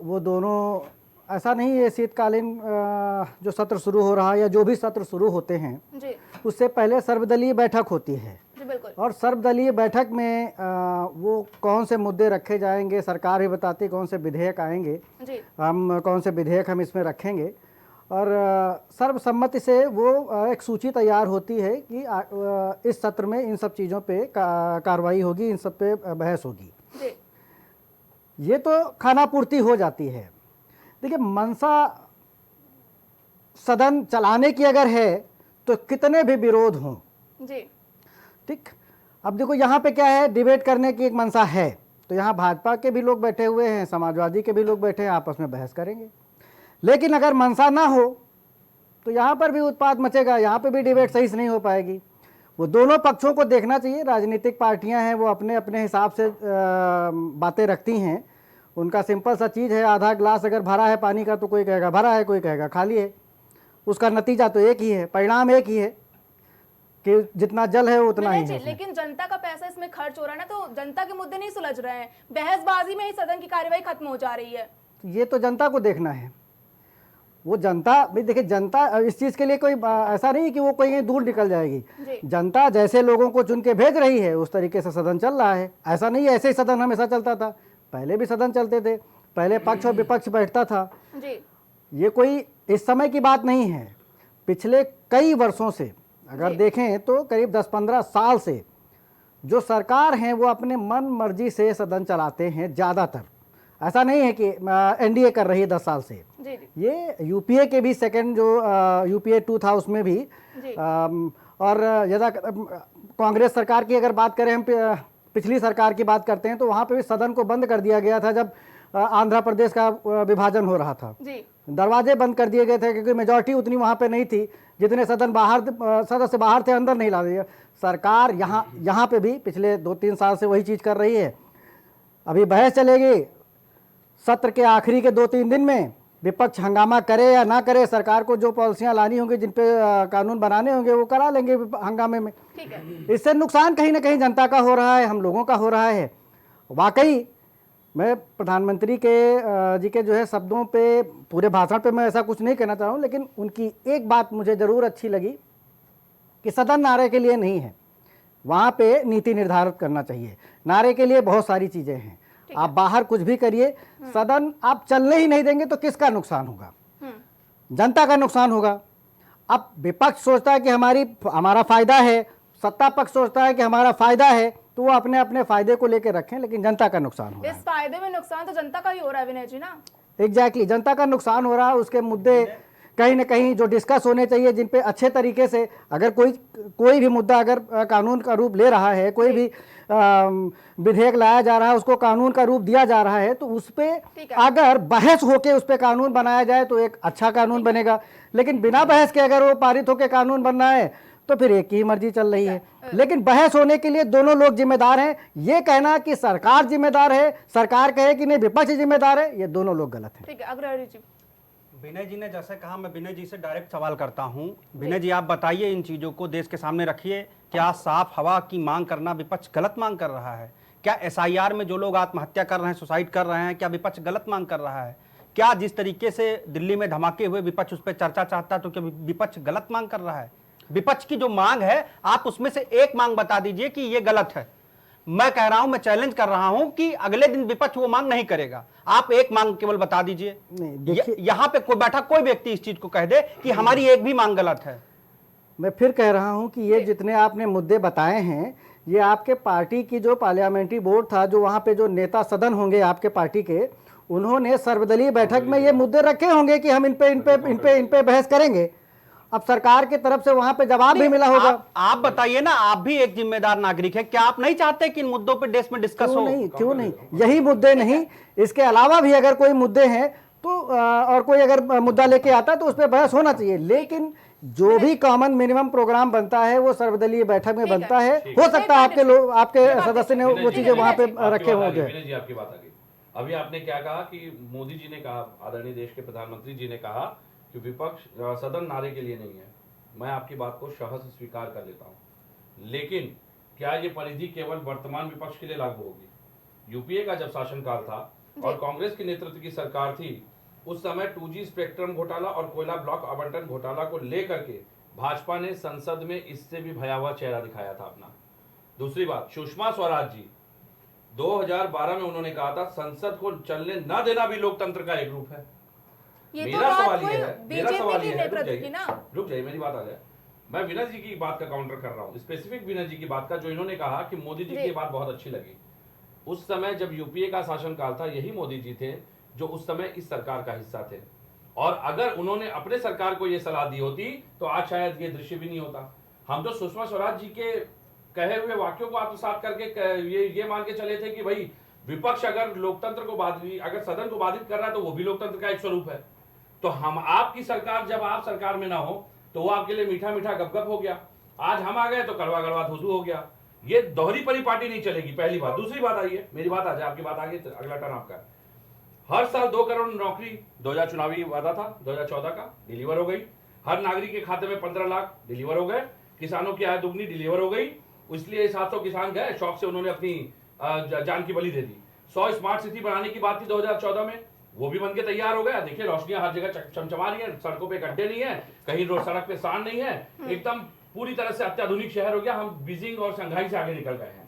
वो दोनों, ऐसा नहीं है शीतकालीन जो सत्र शुरू हो रहा है या जो भी सत्र शुरू होते हैं जी, उससे पहले सर्वदलीय बैठक होती है जी, बिल्कुल। और सर्वदलीय बैठक में वो कौन से मुद्दे रखे जाएंगे, सरकार ही बताती कौन से विधेयक आएंगे जी, हम कौन से विधेयक हम इसमें रखेंगे। और सर्वसम्मति से वो एक सूची तैयार होती है कि इस सत्र में इन सब चीज़ों पे कार्रवाई होगी, इन सब पे बहस होगी। ये तो खानापूर्ति हो जाती है। देखिए, मंशा सदन चलाने की अगर है तो कितने भी विरोध हों जी, ठीक। अब देखो यहाँ पे क्या है, डिबेट करने की एक मंशा है, तो यहाँ भाजपा के भी लोग बैठे हुए हैं, समाजवादी के भी लोग बैठे हैं, आपस में बहस करेंगे। लेकिन अगर मंशा ना हो तो यहाँ पर भी उत्पात मचेगा, यहाँ पे भी डिबेट सही से नहीं हो पाएगी। वो दोनों पक्षों को देखना चाहिए। राजनीतिक पार्टियां हैं, वो अपने अपने हिसाब से बातें रखती हैं। उनका सिंपल सा चीज़ है, आधा ग्लास अगर भरा है पानी का तो कोई कहेगा भरा है, कोई कहेगा खाली है। उसका नतीजा तो एक ही है, परिणाम एक ही है कि जितना जल है उतना ही है। लेकिन जनता का पैसा इसमें खर्च हो रहा है ना, तो जनता के मुद्दे नहीं सुलझ रहे हैं, बहसबाजी में ही सदन की कार्यवाही खत्म हो जा रही है। ये तो जनता को देखना है। वो जनता भी देखिए, जनता इस चीज़ के लिए कोई ऐसा नहीं कि वो कहीं दूर निकल जाएगी। जनता जैसे लोगों को चुन के भेज रही है उस तरीके से सदन चल रहा है। ऐसा नहीं है ऐसे ही सदन हमेशा चलता था, पहले भी सदन चलते थे, पहले पक्ष और विपक्ष बैठता था जी। ये कोई इस समय की बात नहीं है, पिछले कई वर्षों से अगर देखें तो करीब 10-15 साल से जो सरकार हैं वो अपने मन मर्जी से सदन चलाते हैं ज़्यादातर। ऐसा नहीं है कि एनडीए कर रही है 10 साल से जी। ये यूपीए के भी सेकंड जो यूपीए 2 था उसमें भी और यदा कांग्रेस सरकार की अगर बात करें, हम पिछली सरकार की बात करते हैं तो वहाँ पे भी सदन को बंद कर दिया गया था जब आंध्र प्रदेश का विभाजन हो रहा था जी। दरवाजे बंद कर दिए गए थे क्योंकि मेजॉरिटी उतनी वहाँ पे नहीं थी, जितने सदस्य बाहर थे अंदर नहीं ला दिया। सरकार यहाँ पे भी पिछले 2-3 साल से वही चीज़ कर रही है। अभी बहस चलेगी सत्र के आखिरी के 2-3 दिन में, विपक्ष हंगामा करे या ना करे, सरकार को जो पॉलिसियां लानी होंगी, जिन पे कानून बनाने होंगे वो करा लेंगे हंगामे में। इससे नुकसान कहीं ना कहीं जनता का हो रहा है, हम लोगों का हो रहा है। वाकई मैं प्रधानमंत्री के जी के जो है शब्दों पे, पूरे भाषण पे मैं ऐसा कुछ नहीं कहना चाहूँ, लेकिन उनकी एक बात मुझे ज़रूर अच्छी लगी कि सदन नारे के लिए नहीं है, वहाँ पे नीति निर्धारित करना चाहिए। नारे के लिए बहुत सारी चीज़ें हैं, आप बाहर कुछ भी करिए, सदन आप चलने ही नहीं देंगे तो किसका नुकसान होगा? जनता का नुकसान होगा। अब विपक्ष सोचता है कि हमारा फायदा है, सत्ता पक्ष सोचता है कि हमारा फायदा है, तो वो अपने अपने फायदे को लेकर रखें, लेकिन जनता का नुकसान हो रहा है। इस फायदे में नुकसान तो जनता का ही हो रहा है विनय जी ना। एग्जैक्टली, जनता का नुकसान हो रहा है। उसके मुद्दे कहीं ना कहीं जो डिस्कस होने चाहिए, जिन पे अच्छे तरीके से अगर कोई भी मुद्दा अगर कानून का रूप ले रहा है, कोई भी विधेयक लाया जा रहा है, उसको कानून का रूप दिया जा रहा है, तो उस पे अगर बहस होके उस पे कानून बनाया जाए तो एक अच्छा कानून बनेगा। लेकिन बिना बहस के अगर वो पारित होके कानून बनना है तो फिर एक ही मर्जी चल रही है। लेकिन बहस होने के लिए दोनों लोग जिम्मेदार हैं। ये कहना कि सरकार जिम्मेदार है, सरकार कहे कि नहीं विपक्ष जिम्मेदार है, ये दोनों लोग गलत है। ठीक है, अग्रहरि जी। विनय जी ने जैसे कहा, मैं विनय जी से डायरेक्ट सवाल करता हूं। विनय जी, आप बताइए, इन चीज़ों को देश के सामने रखिए। क्या साफ हवा की मांग करना विपक्ष गलत मांग कर रहा है? क्या एसआईआर में जो लोग आत्महत्या कर रहे हैं, सुसाइड कर रहे हैं, क्या विपक्ष गलत मांग कर रहा है? क्या जिस तरीके से दिल्ली में धमाके हुए विपक्ष उस पर चर्चा चाहता है, तो क्या विपक्ष गलत मांग कर रहा है? विपक्ष की जो मांग है, आप उसमें से एक मांग बता दीजिए कि ये गलत है। मैं कह रहा हूं, मैं चैलेंज कर रहा हूं कि अगले दिन विपक्ष वो मांग नहीं करेगा। आप एक मांग केवल बता दीजिए। यहां पे कोई बैठा कोई व्यक्ति इस चीज को कह दे कि हमारी एक भी मांग गलत है। मैं फिर कह रहा हूं कि ये जितने आपने मुद्दे बताए हैं, ये आपके पार्टी की जो पार्लियामेंट्री बोर्ड था, जो वहां पे जो नेता सदन होंगे आपके पार्टी के, उन्होंने सर्वदलीय बैठक में ये मुद्दे रखे होंगे कि हम इन पे बहस करेंगे। अब सरकार की तरफ से वहां पे जवाब भी मिला होगा। आप बताइए ना, आप भी एक जिम्मेदार नागरिक है, क्या आप नहीं चाहते कि इन मुद्दों पे देश में डिस्कस हो? क्यों नहीं, यही मुद्दे नहीं, इसके अलावा भी अगर कोई मुद्दे हैं तो और कोई अगर मुद्दा लेके आता है तो उस पर बहस होना चाहिए। लेकिन जो भी कॉमन मिनिमम प्रोग्राम बनता है वो सर्वदलीय बैठक में बनता है। हो सकता है आपके सदस्य ने वो चीजें वहां पे रखे होंगे। आपकी बात आ गई। अभी आपने क्या कहा कि मोदी जी ने कहा, आदरणीय देश के प्रधानमंत्री जी ने कहा कि विपक्ष सदन नारे के लिए नहीं है। मैं आपकी बात को सहर्ष स्वीकार कर लेता हूं, लेकिन क्या ये परिधि केवल वर्तमान विपक्ष के लिए लागू होगी? यूपीए का जब शासनकाल था और कांग्रेस के नेतृत्व की सरकार थी, उस समय 2G स्पेक्ट्रम घोटाला और कोयला ब्लॉक आवंटन घोटाला को लेकर के भाजपा ने संसद में इससे भी भयावह चेहरा दिखाया था अपना। दूसरी बात, सुषमा स्वराज जी 2012 में उन्होंने कहा था संसद को चलने न देना भी लोकतंत्र का एक रूप है। ये तो मेरा बात सवाल हुई ये है, मेरा बीजेपी सवाल के ये है, नेतृत्व की ना। रुक जाइए मेरी बात आ जाए। मैं विनय जी की बात का काउंटर कर रहा हूँ, स्पेसिफिक विनय जी की बात का, जो इन्होंने कहा कि मोदी जी की ये बात बहुत अच्छी लगी। उस समय जब यूपीए का शासनकाल था, यही मोदी जी थे जो उस समय इस सरकार का हिस्सा थे, और अगर उन्होंने अपने सरकार को यह सलाह दी होती तो आज शायद ये दृश्य भी नहीं होता। हम तो सुषमा स्वराज जी के कहे हुए वाक्यों को आत्मसात करके ये मान के चले थे कि भाई विपक्ष अगर लोकतंत्र को बाधित, अगर सदन को बाधित कर रहा है तो वो भी लोकतंत्र का एक स्वरूप है। तो हम आपकी सरकार, जब आप सरकार में ना हो तो वो आपके लिए मीठा मीठा गपगप हो गया, आज हम आ गए तो कड़वा कड़वा धुधु हो गया। ये दोहरी परिपाटी नहीं चलेगी, पहली बात। दूसरी बात आई है, मेरी बात आ जाए, आपकी बात आ गई, अगला टर्न आपका। हर साल 2 करोड़ नौकरी 2000 चुनावी वादा था 2014 का, डिलीवर हो गई। हर नागरिक के खाते में 15 लाख डिलीवर हो गए। किसानों की आय दुगनी डिलीवर हो गई, इसलिए 700 किसान गए, शौक से उन्होंने अपनी जान की बलि दे दी। 100 स्मार्ट सिटी बनाने की बात थी 2014 में, वो भी बनके तैयार हो गया। देखिए रोशनियां हर जगह चमचमा रही है, सड़कों पे गड्ढे नहीं है, कहीं सड़क पे सांड नहीं है, एकदम पूरी तरह से अत्याधुनिक शहर हो गया। हम बीजिंग और शंघाई से आगे निकल गए हैं।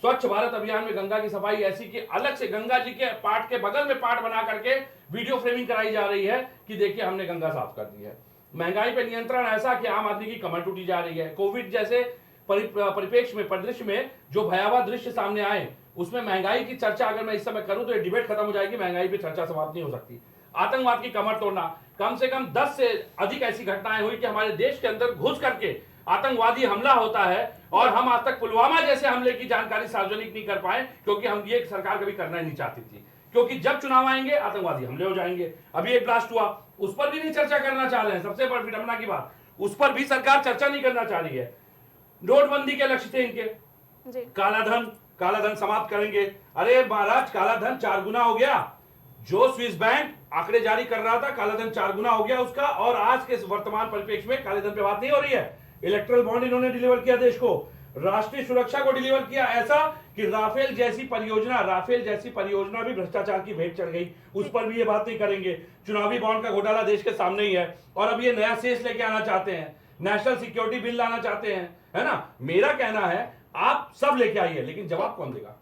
स्वच्छ भारत अभियान में गंगा की सफाई ऐसी कि अलग से गंगा जी के पार्ट के बगल में पार्ट बना करके वीडियो फ्रेमिंग कराई जा रही है कि देखिए हमने गंगा साफ कर दी है। महंगाई पे नियंत्रण ऐसा कि आम आदमी की कमर टूटी जा रही है। कोविड जैसे परिप्रेक्ष्य में, परिदृश्य में जो भयावह दृश्य सामने आए, उसमें महंगाई की चर्चा अगर मैं इस समय करूं तो ये डिबेट खत्म हो जाएगी, महंगाई पे चर्चा समाप्त नहीं हो सकती। आतंकवाद की कमर तोड़ना, कम से कम 10 से अधिक ऐसी घटनाएं हुई कि हमारे देश के अंदर घुस करके आतंकवादी हमला होता है, और हम आज तक पुलवामा जैसे हमले की जानकारी सार्वजनिक नहीं कर पाए, क्योंकि हम ये सरकार कभी करना ही नहीं चाहती थी, क्योंकि जब चुनाव आएंगे आतंकवादी हमले हो जाएंगे। अभी एक ब्लास्ट हुआ, उस पर भी नहीं चर्चा करना चाह रहे हैं। सबसे बड़ी विडंबना की बात, उस पर भी सरकार चर्चा नहीं करना चाह रही है। नोटबंदी के लक्ष्य थे इनके, काला धन समाप्त करेंगे। अरे महाराज, काला धन 4 गुना हो गया। जो स्विस बैंक आंकड़े जारी कर रहा था, काला धन 4 गुना हो गया उसका, और आज के वर्तमान परिप्रेक्ष्य में काले धन पे बात नहीं हो रही है। इलेक्ट्रल बॉन्ड इन्होंने डिलीवर किया देश को, राष्ट्रीय सुरक्षा को डिलीवर किया, ऐसा कि राफेल जैसी परियोजना भी भ्रष्टाचार की भेंट चढ़ गई, उस पर भी ये बात नहीं करेंगे। चुनावी बॉन्ड का घोटाला देश के सामने ही है, और अब ये नया सेस लेके आना चाहते हैं, नेशनल सिक्योरिटी बिल लाना चाहते हैं, है ना। मेरा कहना है आप सब लेके आइए, लेकिन जवाब कौन देगा?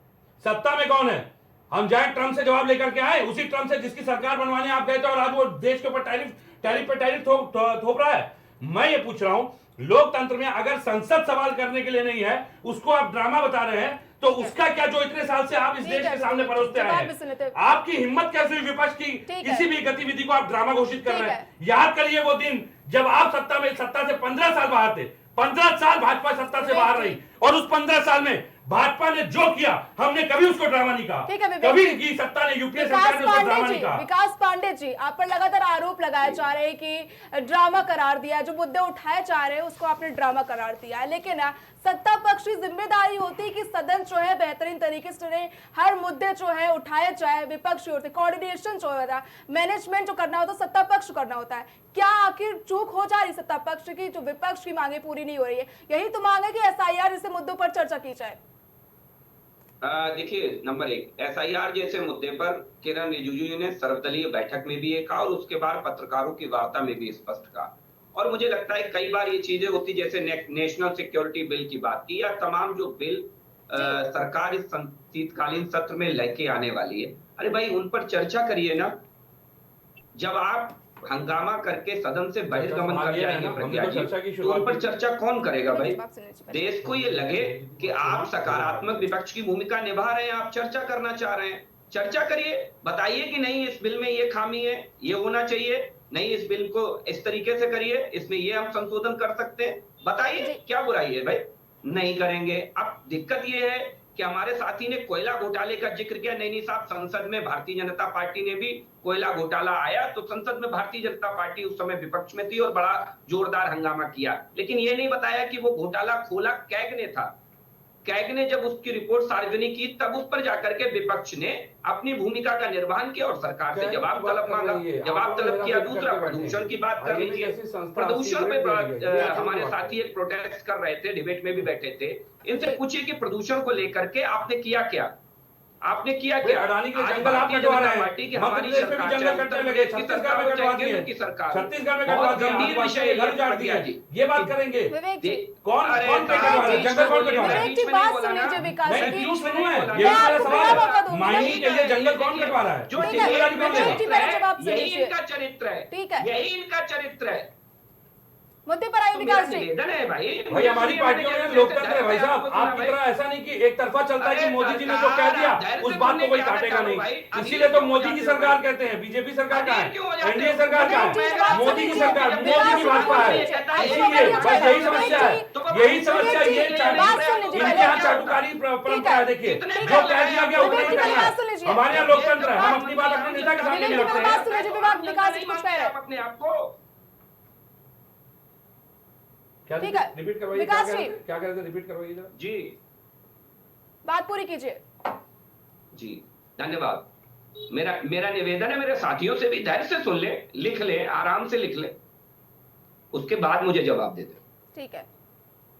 सत्ता में कौन है? हम जाए ट्रम्प से जवाब लेकर के आए, उसी ट्रम्प से जिसकी सरकार बनवाने आप गए थे, और आज वो देश के ऊपर टैरिफ पे टैरिफ थोप रहा है। मैं ये पूछ रहा हूं, लोकतंत्र में अगर संसद सवाल करने के लिए नहीं है, उसको आप ड्रामा बता रहे हैं, तो उसका क्या जो इतने साल से आप इस देश के सामने परोसते आए हैं? आपकी हिम्मत कैसे हुई विपक्ष की किसी भी गतिविधि को आप ड्रामा घोषित कर रहे हैं? याद करिए वो दिन जब आप सत्ता से 15 साल बाहर थे। 15 साल भाजपा सत्ता से बाहर रही, और उस 15 साल में भाजपा ने जो किया, हमने कभी उसको ड्रामा नहीं कहा। कभी की सत्ता ने, यूपीए सरकार ने उसको ड्रामा नहीं कहा। विकास पांडे जी, आप पर लगातार आरोप लगाए जा रहे हैं कि ड्रामा करार दिया, जो मुद्दे उठाए जा रहे हैं उसको आपने ड्रामा करार दिया है, लेकिन सत्ता पक्ष की जिम्मेदारी होती है कि सदन जो है बेहतरीन तरीके से रहे, हर मुद्दे जो है उठाए जाए, विपक्ष की ओर से कोऑर्डिनेशन जो होता है, मैनेजमेंट जो करना होता है सत्ता पक्ष करना होता है। क्या आखिर चूक हो जा रही सत्ता पक्ष की, जो विपक्ष की मांगे पूरी नहीं हो रही है? यही तो मांग है कि SIR जैसे मुद्दों पर चर्चा की जाए। देखिए, नंबर 1, SIR जैसे मुद्दे पर किरण रिजिजू जी ने सर्वदलीय बैठक में भी ये कहा, और उसके बाद पत्रकारों की वार्ता में भी स्पष्ट कहा। और मुझे लगता है कई बार ये चीजें होती, जैसे नेशनल सिक्योरिटी बिल की बात की, या तमाम जो बिल सरकार इस शीतकालीन सत्र में लेके आने वाली है, अरे भाई उन पर चर्चा करिए ना। जब आप हंगामा करके सदन से बहिर्गमन कर जाएंगे प्रज्ञा जी, तो उन पर चर्चा कौन करेगा भाई? देश को ये लगे कि आप सकारात्मक विपक्ष की भूमिका निभा रहे हैं, आप चर्चा करना चाह रहे हैं, चर्चा करिए, बताइए कि नहीं इस बिल में ये खामी है, ये होना चाहिए, नहीं इस बिल को इस तरीके से करिए, इसमें ये हम संशोधन कर सकते हैं, बताइए, क्या बुराई है भाई? नहीं करेंगे। अब दिक्कत ये है कि हमारे साथी ने कोयला घोटाले का जिक्र किया। नहीं साहब, संसद में भारतीय जनता पार्टी ने भी कोयला घोटाला आया तो संसद में भारतीय जनता पार्टी उस समय विपक्ष में थी और बड़ा जोरदार हंगामा किया, लेकिन ये नहीं बताया कि वो घोटाला खोला कैग ने था। कैग ने जब उसकी रिपोर्ट सार्वजनिक की, तब उस पर जाकर के विपक्ष ने अपनी भूमिका का निर्वहन किया और सरकार से जवाब तलब मांगा, जवाब तलब किया। दूसरा, प्रदूषण की बात कर लीजिए। प्रदूषण पे हमारे साथी एक प्रोटेस्ट कर रहे थे, डिबेट में भी बैठे थे, इनसे पूछिए कि प्रदूषण को लेकर के आपने किया क्या? आपने किया क्या? अडानी के आज जंगल आप भारतीय कटवा जनता रहे पार्टी की हैं, हमारी मध्य प्रदेश में भी सरकार, जंगल कटने लगे, की छत्तीसगढ़ में सरकार, कटवा दिए, केंद्र की सरकार, छत्तीसगढ़ में कटवा बहुत दिए, गंभीर आदिवासियों विषय के घर है उजाड़ प्रज्ञा दिए। जी। ये बात करेंगे विवेक जी, कौन अरे कौन पे कहाँ कटवा रहा है? बीच जंगल में कौन बोलिए, कटवा रहा है? विवेक जी, बीच में नहीं बात बोला सुन ना। लीजिए विकास नहीं, जी। बीच में नहीं है, मैं ये आपको मेरा सवाल पूरा मौका है। दूंगी। मायने के लिए जंगल कौन देखिए, कटवा रहा है? जो ठीक है, डिबेट में विवेक जी, मेरा जवाब चरित्र सुन है, यही लीजिए। इनका चरित्र है, ठीक है। यही इनका चरित्र है। मुद्दे पर आइए तो मेरा विकास जी। निवेदन है भाई, भाई हमारी पार्टियों में लोकतंत्र है भाई साहब, आपकी तरह ऐसा नहीं कि एक तरफा चलता है कि अरे मोदी जी ने जो कह दिया सरकार, उस बात को कोई धैर्य से काटेगा सुनने नहीं। की आदत डालो इसीलिए तो भाई। मोदी की अधीर सरकार क्यों कहते हैं, बीजेपी सरकार का अधीर क्यों हो है, जाते एनडीए हो? सरकार का विवेक जी, है, बात मोदी की सुनिए। सरकार, विकास मोदी की जी, भाजपा है। विवेक जी, इसीलिए बस यही समस्या है, यही समस्या विवेक जी, ये बात सुन लीजिए इनके पहले। यहाँ चाटुकारी परंपरा है। देखिए कितने जो लोग कह दिया गया वो विवेक नहीं जी, पहले करना बात सुन है। लीजिए। हमारे यहाँ लोकतंत्र है, हम अपनी बात अपने नेता के सामने विवेक भी जी, रखते मेरी बात हैं। सुन लीजिए, विकास जी कुछ कह रहे हैं। अपने आप को क्या ठीक है, रिपीट करवाइए, विकास जी। क्या कह रहे थे, रिपीट करवाइए जरा। जी बात पूरी कीजिए। जी धन्यवाद। मेरा निवेदन है, मेरे साथियों से भी धैर्य से सुन ले, लिख ले, आराम से लिख ले, उसके बाद मुझे जवाब दे दे। ठीक है।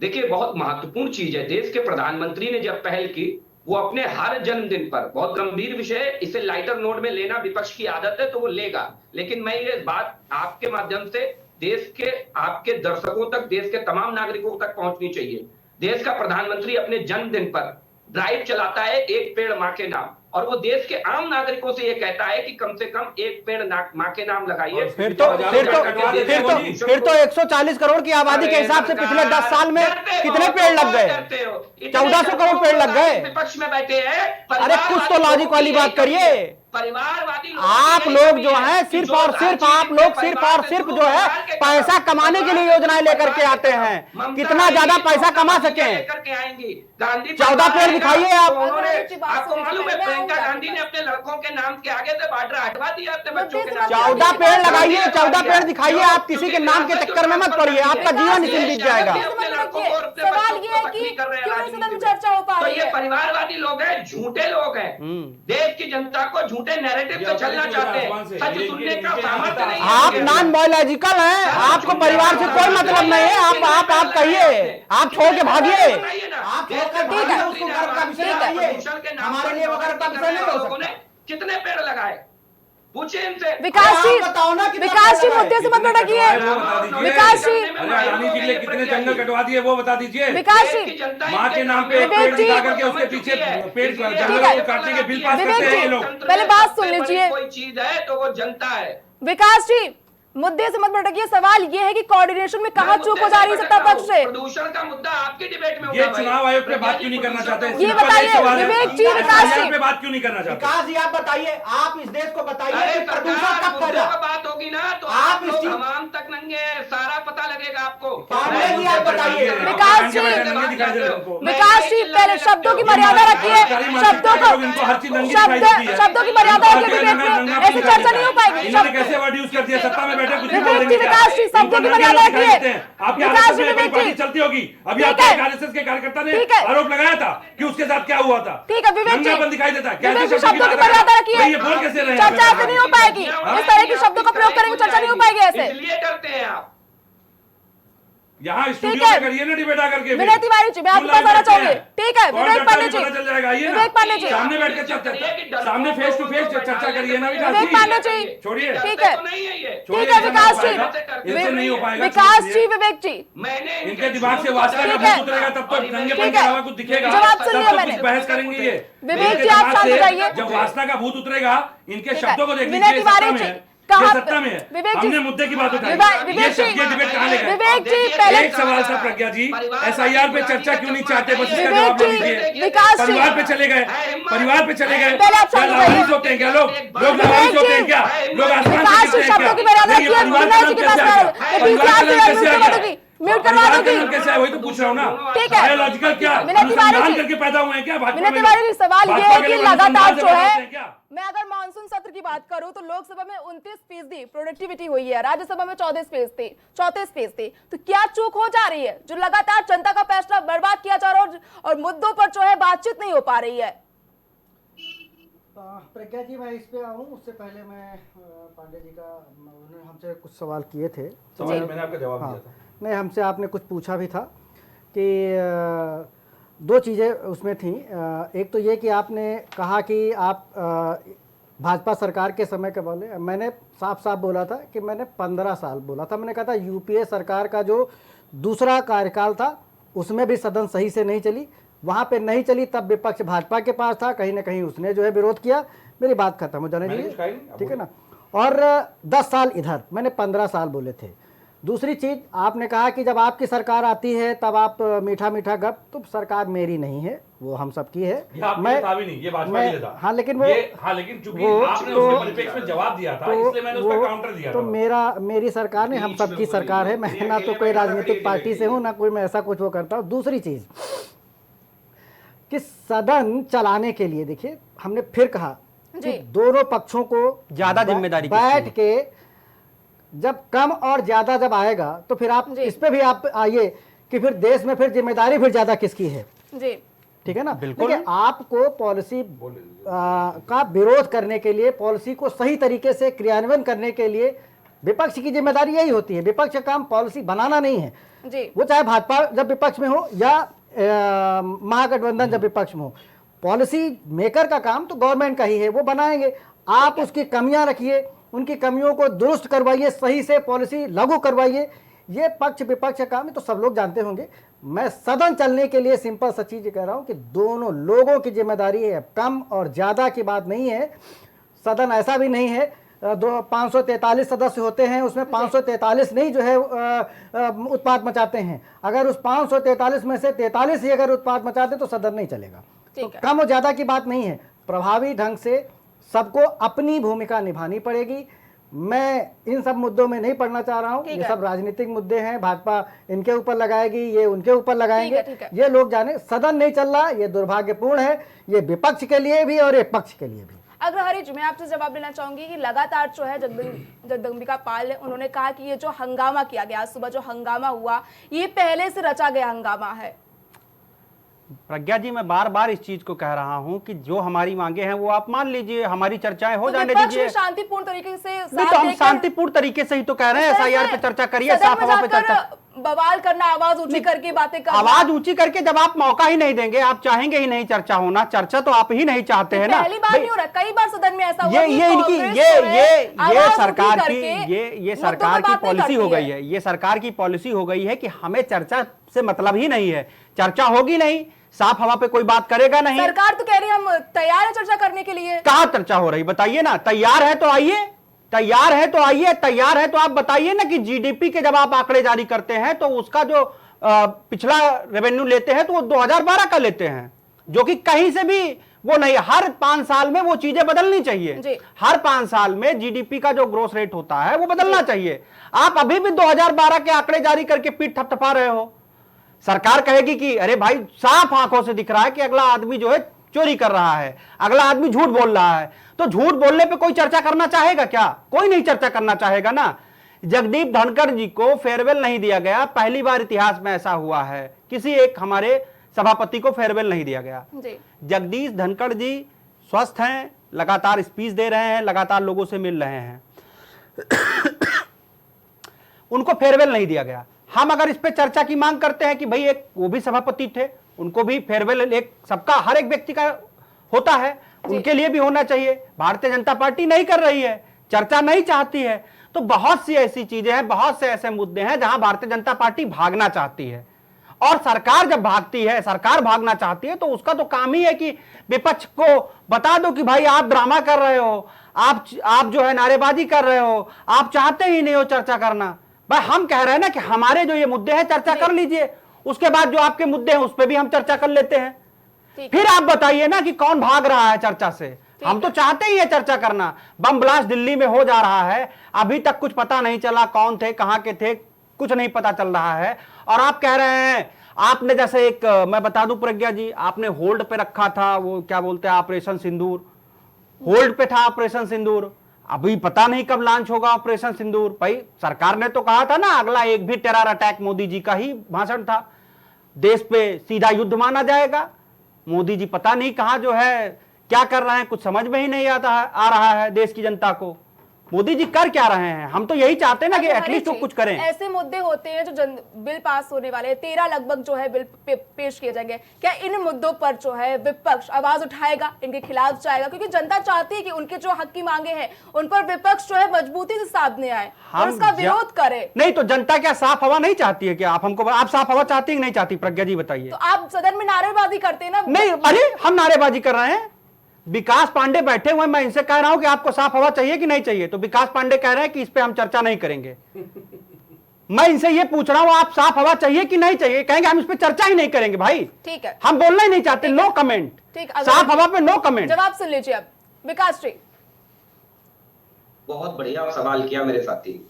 देखिए बहुत महत्वपूर्ण चीज है, देश के प्रधानमंत्री ने जब पहल की, वो अपने हर जन्मदिन पर, बहुत गंभीर विषय है, इसे लाइटर नोट में लेना विपक्ष की आदत है तो वो लेगा, लेकिन मैं ये बात आपके माध्यम से देश के, आपके दर्शकों तक, देश के तमाम नागरिकों तक पहुंचनी चाहिए। देश का प्रधानमंत्री अपने जन्मदिन पर ड्राइव चलाता है एक पेड़ मां के नाम, और वो देश के आम नागरिकों से ये कहता है कि कम से कम एक पेड़ मां के नाम लगाइए। फिर तो 140 करोड़ की आबादी के हिसाब से पिछले 10 साल में कितने पेड़ लग गए? 1400 करोड़ पेड़ लग गए। विपक्ष में बैठे हैं, अरे कुछ तो लॉजिक वाली बात करिए। परिवारवादी आप लोग जो है सिर्फ और सिर्फ, आप लोग सिर्फ और सिर्फ जो है पैसा कमाने के लिए योजनाएं लेकर के आते हैं, कितना ज्यादा पैसा कमा सके। 14 पेड़ दिखाइए आप। आपको मालूम है प्रियंका गांधी ने अपने लड़कों के नाम के आगे से बॉर्डर हटवा दिया अपने बच्चों के नाम। 14 पेड़ लगाइए, 14 पेड़ दिखाइए। आप किसी के नाम के चक्कर में मत पड़िए, आपका जीवन इसी बीत जाएगा। सवाल ये है कि क्यों नहीं सदन में चर्चा हो पा तो रही ये है? परिवारवादी लोग हैं, झूठे लोग हैं, देश की जनता को झूठे नैरेटिव से चलना चाहते हैं, सच सुनने का सामर्थ्य नहीं है। आप नॉन बायोलॉजिकल हैं, आपको परिवार से कोई मतलब नहीं है। आप कहिए, आप छोड़ के भागिए। आप छोड़कर भागिए, उसको गर्व का विषय बनाइए। हमारे लिए वो गर्व का विषय नहीं हो सकता। कितने पेड़ लगाए पूछे इनसे। विकास जी, विकास जी मुद्दे से मत भटकिए। विकास जी, अडानी जी के लिए कितने जंगल कटवा दिए वो बता दीजिए। विकास जी, माँ के नाम पे एक पेड़ दिखा करके उसके पीछे पेड़ जंगलों को काटने के बिल पास करते हैं ये लोग। पहले बात सुन लीजिए। कोई चीज है तो वो जनता है। विकास जी, मुद्दे से मत भटकिए। सवाल ये है कि कोऑर्डिनेशन में कहां चूक हो जा रही है सत्ता पक्ष से? प्रदूषण का मुद्दा आपकी डिबेट में ये चुनाव आयोग पे बात क्यों नहीं करना चाहते? ये बताइए विवेक जी, विकास जी पे बात क्यों नहीं करना चाहते? विकास जी आप बताइए, आप इस देश को बताइए कि प्रदूषण कब फैला? बात होगी ना तो आप इस हमाम तक नंगे, सारा पता लगेगा आपको। पांडे जी आप बताइए। विकास जी, विकास जी पहले शब्दों की मर्यादा रखिए, शब्दों को, शब्दों की मर्यादा रखिए डिबेट में, ऐसी चर्चा नहीं हो पाएगी। इन्होंने कैसे वर्ड यूज कर दिया, सत्ता में बैठे कुछ भी बोल विवेक जी, देंगे। विकास जी शब्दों की मर्यादा रखिए। आपके विकास आरएसएस जी, में कोई विवेक पार्टी जी चलती होगी, अभी ठीक आपके है। आरएसएस के कार्यकर्ता ने ठीक है। आरोप लगाया था कि उसके साथ क्या हुआ था। ठीक है विवेक जी, नंगापन दिखाई देता है। विवेक कैसे जी शब्दों की बात मर्यादा है? रखिए। भाई ये बोल कैसे रहे हैं? चर्चा ऐसे नहीं हो पाएगी, इस तरह के शब्दों का प्रयोग करेंगे चर्चा नहीं हो पाएगी ऐसे। इसलिए करते हैं आप। यहाँ ठीक स्टूडियो है। में करिए ना डिबेट आकर के। विनय तिवारी जी, मैं आपके पास आना चाहूंगी। ठीक है विवेक पांडे जी, पता चल जाएगा, आइए ना। विवेक पांडे जी, सामने बैठ के चर्चा, सामने फेस टू फेस चर्चा करिए ना विकास विवेक पांडे जी। जी, छोड़िए, ठीक है, नहीं है ये। ठीक है विकास जी, इससे नहीं हो पाएगा। विकास जी, विवेक जी, मैंने इनके दिमाग से वासना का ठीक है। भूत उतरेगा तब तो नंगे ठीक के है। अलावा कुछ दिखेगा, जवाब तब सुन तो लिया कुछ मैंने। बहस करेंगे ये। विवेक इनके जी, आप दिमाग शांत से हो जाइए। जब वासना का भूत उतरेगा, इनके ठीक है। शब्दों को देख विनय लीजिए, तिवारी सत्ता में जी, है, कहाँ ये सत्ता में है। विवेक जी, हमने मुद्दे की बात उठाई, विवेक जी, ये डिबेट कहाँ ले गए? विवेक जी पहले एक सवाल था प्रज्ञा जी, एसआईआर पे चर्चा क्यों नहीं चाहते? बस इसका विवेक जवाब जी, दीजिए। विकास जी, परिवार पे चले गए, परिवार पे चले गए। पहले आप क्या शांत हो लावारिस जाइए। होते हैं क्या लोग? लोग विवेक लावारिस होते हैं जी, क्या? लोग आसमान विकास से जी, गिरते हैं शब्दों की क्या? मर्यादा नहीं, ये रखिए। परिवार विनय का जी नाम के पास कैसे आ गया? परिवार परिवार का नाम कैसे आ गया? म्यूट करवा परिवार का दूंगी। नाम कैसे है? वही तो पूछ रहा हूँ ना। ठीक है। बायोलॉजिकल क्या विनय तिवारी अनुसंधान जी, करके पैदा हुए हैं क्या भाजपा विनय में तिवारी लोग? जी, सवाल ये भाजपा है के कि लोग लगातार अनुसंधान से जो पैदा है, होते हैं क्या? मैं अगर मानसून सत्र की बात करूं तो लोकसभा में 29% प्रोडक्टिविटी हुई है, राज्यसभा में 34% थी। तो क्या चूक हो जा रही है जो लगातार जनता का पैसा बर्बाद किया जा रहा है और मुद्दों पर जो है बातचीत नहीं हो पा रही है? प्रज्ञा जी मैं इस पे आऊँ उससे पहले मैं पांडे जी का, उन्होंने हमसे कुछ सवाल किए थे। सवाल मैंने आपका जवाब दिया था। नहीं, हमसे आपने कुछ पूछा भी था कि दो चीज़ें उसमें थी। एक तो ये कि आपने कहा कि आप भाजपा सरकार के समय के बोले, मैंने साफ साफ बोला था कि मैंने 15 साल बोला था। मैंने कहा था यूपीए सरकार का जो दूसरा कार्यकाल था उसमें भी सदन सही से नहीं चली, वहाँ पे नहीं चली तब विपक्ष भाजपा के पास था, कहीं ना कहीं उसने जो है विरोध किया। मेरी बात खत्म हो जाने दीजिए, ठीक है ना। और 10 साल इधर, मैंने 15 साल बोले थे। दूसरी चीज आपने कहा कि जब आपकी सरकार आती है तब आप मीठा मीठा गप, तो सरकार मेरी नहीं है, वो हम सबकी है। मैं नहीं, ये भाजपा की था। हाँ लेकिन वो लेकिन चूंकि आपने उसके परिप्रेक्ष्य में जवाब दिया था, इसलिए मैंने उस पर काउंटर दिया तो था। मेरी सरकार नहीं, हम सबकी सरकार है। मैं ना तो कोई राजनीतिक पार्टी से हूँ ना कोई मैं ऐसा कुछ वो करता हूँ। दूसरी चीज कि सदन चलाने के लिए देखिए हमने फिर कहा कि दोनों पक्षों को ज्यादा जिम्मेदारी बैठ के जब कम और ज्यादा जब आएगा तो फिर आप इस पे भी आप आइए कि फिर देश में फिर जिम्मेदारी फिर ज्यादा किसकी है जी, ठीक है ना। बिल्कुल आपको पॉलिसी का विरोध करने के लिए, पॉलिसी को सही तरीके से क्रियान्वयन करने के लिए विपक्ष की जिम्मेदारी यही होती है। विपक्ष का काम पॉलिसी बनाना नहीं है जी। वो चाहे भाजपा जब विपक्ष में हो या महागठबंधन जब विपक्ष में हो, पॉलिसी मेकर का काम तो गवर्नमेंट का ही है, वो बनाएंगे। आप उसकी कमियां रखिए, उनकी कमियों को दुरुस्त करवाइए, सही से पॉलिसी लागू करवाइए। ये पक्ष विपक्ष का काम है तो सब लोग जानते होंगे। मैं सदन चलने के लिए सिंपल सा चीज कह रहा हूं कि दोनों लोगों की जिम्मेदारी है, कम और ज्यादा की बात नहीं है। सदन ऐसा भी नहीं है 543 सदस्य होते हैं, उसमें 543 नहीं जो है उत्पात मचाते हैं। अगर उस 543 में से 43 ही अगर उत्पात मचाते तो सदन नहीं चलेगा। तो कम और ज्यादा की बात नहीं है, प्रभावी ढंग से सबको अपनी भूमिका निभानी पड़ेगी। मैं इन सब मुद्दों में नहीं पढ़ना चाह रहा हूँ, ये सब राजनीतिक मुद्दे हैं, भाजपा इनके ऊपर लगाएगी, ये उनके ऊपर लगाएंगे, ये लोग जाने। सदन नहीं चल रहा, ये दुर्भाग्यपूर्ण है, ये विपक्ष के लिए भी और ये पक्ष के लिए भी। अग्रहरि जी, मैं आपसे जवाब लेना चाहूंगी कि लगातार जो है जगदम्बिका पाल उन्होंने कहा कि ये जो हंगामा किया गया, सुबह जो हंगामा हुआ, ये पहले से रचा गया हंगामा है। प्रज्ञा जी, मैं बार बार इस चीज को कह रहा हूं कि जो हमारी मांगे हैं वो आप मान लीजिए, हमारी चर्चाएं हो जाने दीजिए शांतिपूर्ण तरीके से। नहीं तो हम शांतिपूर्ण तरीके से ही तो कह रहे हैं, एसआईआर पे चर्चा करिए, साफ हवा पे चर्चा। बवाल करना, आवाज ऊंची करके बातें करना, आवाज ऊंची करके जब आप मौका ही नहीं देंगे, आप चाहेंगे ही नहीं चर्चा होना, चर्चा तो आप ही नहीं चाहते हैं ना। पहली बार नहीं हो रहा, कई बार सदन में ऐसा हुआ। ये इनकी ये सरकार की ये सरकार की पॉलिसी हो गई है, ये सरकार की पॉलिसी हो गई है कि हमें चर्चा से मतलब ही नहीं है, चर्चा होगी नहीं, साफ हवा पे कोई बात करेगा नहीं। सरकार तो कह रही है हम तैयार है चर्चा करने के लिए। कहाँ चर्चा हो रही बताइए ना। तैयार है तो आइए, तैयार है तो आइए, तैयार है तो आप बताइए ना कि जीडीपी के जब आप आंकड़े जारी करते हैं तो उसका जो पिछला रेवेन्यू लेते हैं तो वो 2012 का लेते हैं, जो कि कहीं से भी वो नहीं। हर 5 साल में वो चीजें बदलनी चाहिए, हर 5 साल में जीडीपी का जो ग्रोथ रेट होता है वो बदलना चाहिए। आप अभी भी 2012 के आंकड़े जारी करके पीठ थपथपा रहे हो। सरकार कहेगी कि अरे भाई साफ आंखों से दिख रहा है कि अगला आदमी जो है चोरी कर रहा है, अगला आदमी झूठ बोल रहा है, तो झूठ बोलने पे कोई चर्चा करना चाहेगा क्या? कोई नहीं चर्चा करना चाहेगा ना। जगदीप धनखड़ जी को फेयरवेल नहीं दिया गया, पहली बार इतिहास में ऐसा हुआ है, किसी एक हमारे सभापति को फेयरवेल नहीं दिया गया। जगदीश धनखड़ जी स्वस्थ हैं, लगातार स्पीच दे रहे हैं, लगातार लोगों से मिल रहे हैं, उनको फेयरवेल नहीं दिया गया। हम अगर इस पे चर्चा की मांग करते हैं कि भाई एक वो भी सभापति थे, उनको भी फेयरवेल, एक सबका हर एक व्यक्ति का होता है, उनके लिए भी होना चाहिए। भारतीय जनता पार्टी नहीं कर रही है, चर्चा नहीं चाहती है, तो बहुत सी ऐसी चीजें हैं, बहुत से ऐसे मुद्दे हैं जहां भारतीय जनता पार्टी भागना चाहती है। और सरकार जब भागती है, सरकार भागना चाहती है, तो उसका तो काम ही है कि विपक्ष को बता दो कि भाई आप ड्रामा कर रहे हो, आप जो है नारेबाजी कर रहे हो, आप चाहते ही नहीं हो चर्चा करना। भाई हम कह रहे हैं ना कि हमारे जो ये मुद्दे हैं चर्चा कर लीजिए, उसके बाद जो आपके मुद्दे हैं उस पर भी हम चर्चा कर लेते हैं। फिर आप बताइए ना कि कौन भाग रहा है चर्चा से। हम तो चाहते ही है चर्चा करना। बम ब्लास्ट दिल्ली में हो जा रहा है, अभी तक कुछ पता नहीं चला कौन थे, कहां के थे, कुछ नहीं पता चल रहा है। और आप कह रहे हैं, आपने जैसे एक मैं बता दूं प्रज्ञा जी, आपने होल्ड पे रखा था, वो क्या बोलते हैं ऑपरेशन सिंदूर, होल्ड पे था ऑपरेशन सिंदूर, अभी पता नहीं कब लॉन्च होगा ऑपरेशन सिंदूर। भाई सरकार ने तो कहा था ना अगला एक भी टेरर अटैक मोदी जी का ही भाषण था, देश पे सीधा युद्ध माना जाएगा। मोदी जी पता नहीं कहां जो है क्या कर रहे हैं, कुछ समझ में ही नहीं आ रहा है देश की जनता को। मोदी जी कर क्या रहे हैं? हम तो यही चाहते हैं ना कि अच्छा, एटलीस्ट वो हरीश कुछ जी, करें। ऐसे मुद्दे होते हैं जो बिल पास होने वाले हैं, 13 लगभग जो है बिल पेश किए जाएंगे। क्या इन मुद्दों पर जो है विपक्ष आवाज उठाएगा, इनके खिलाफ जाएगा? क्योंकि जनता चाहती है कि उनके जो हक की मांगे हैं उन पर विपक्ष जो है मजबूती से सामने आए और उसका विरोध करे। नहीं तो जनता क्या साफ हवा नहीं चाहती है? क्या आप साफ हवा चाहती है कि नहीं चाहती? प्रज्ञा जी बताइए। तो आप सदन में नारेबाजी करते हैं ना? नहीं, अरे हम नारेबाजी कर रहे हैं। विकास पांडे बैठे हुए, मैं इनसे कह रहा हूं कि आपको साफ हवा चाहिए कि नहीं चाहिए, तो विकास पांडे कह रहे हैं कि इस पे हम चर्चा नहीं करेंगे। मैं इनसे ये पूछ रहा हूं, आप साफ हवा चाहिए कि नहीं चाहिए? कहेंगे हम इस पे चर्चा ही नहीं करेंगे। भाई ठीक है, हम बोलना ही नहीं चाहते, नो कमेंट। ठीक, साफ हवा पे नो कमेंट। जवाब सुन लीजिए अब विकास जी। बहुत बढ़िया सवाल किया मेरे साथी।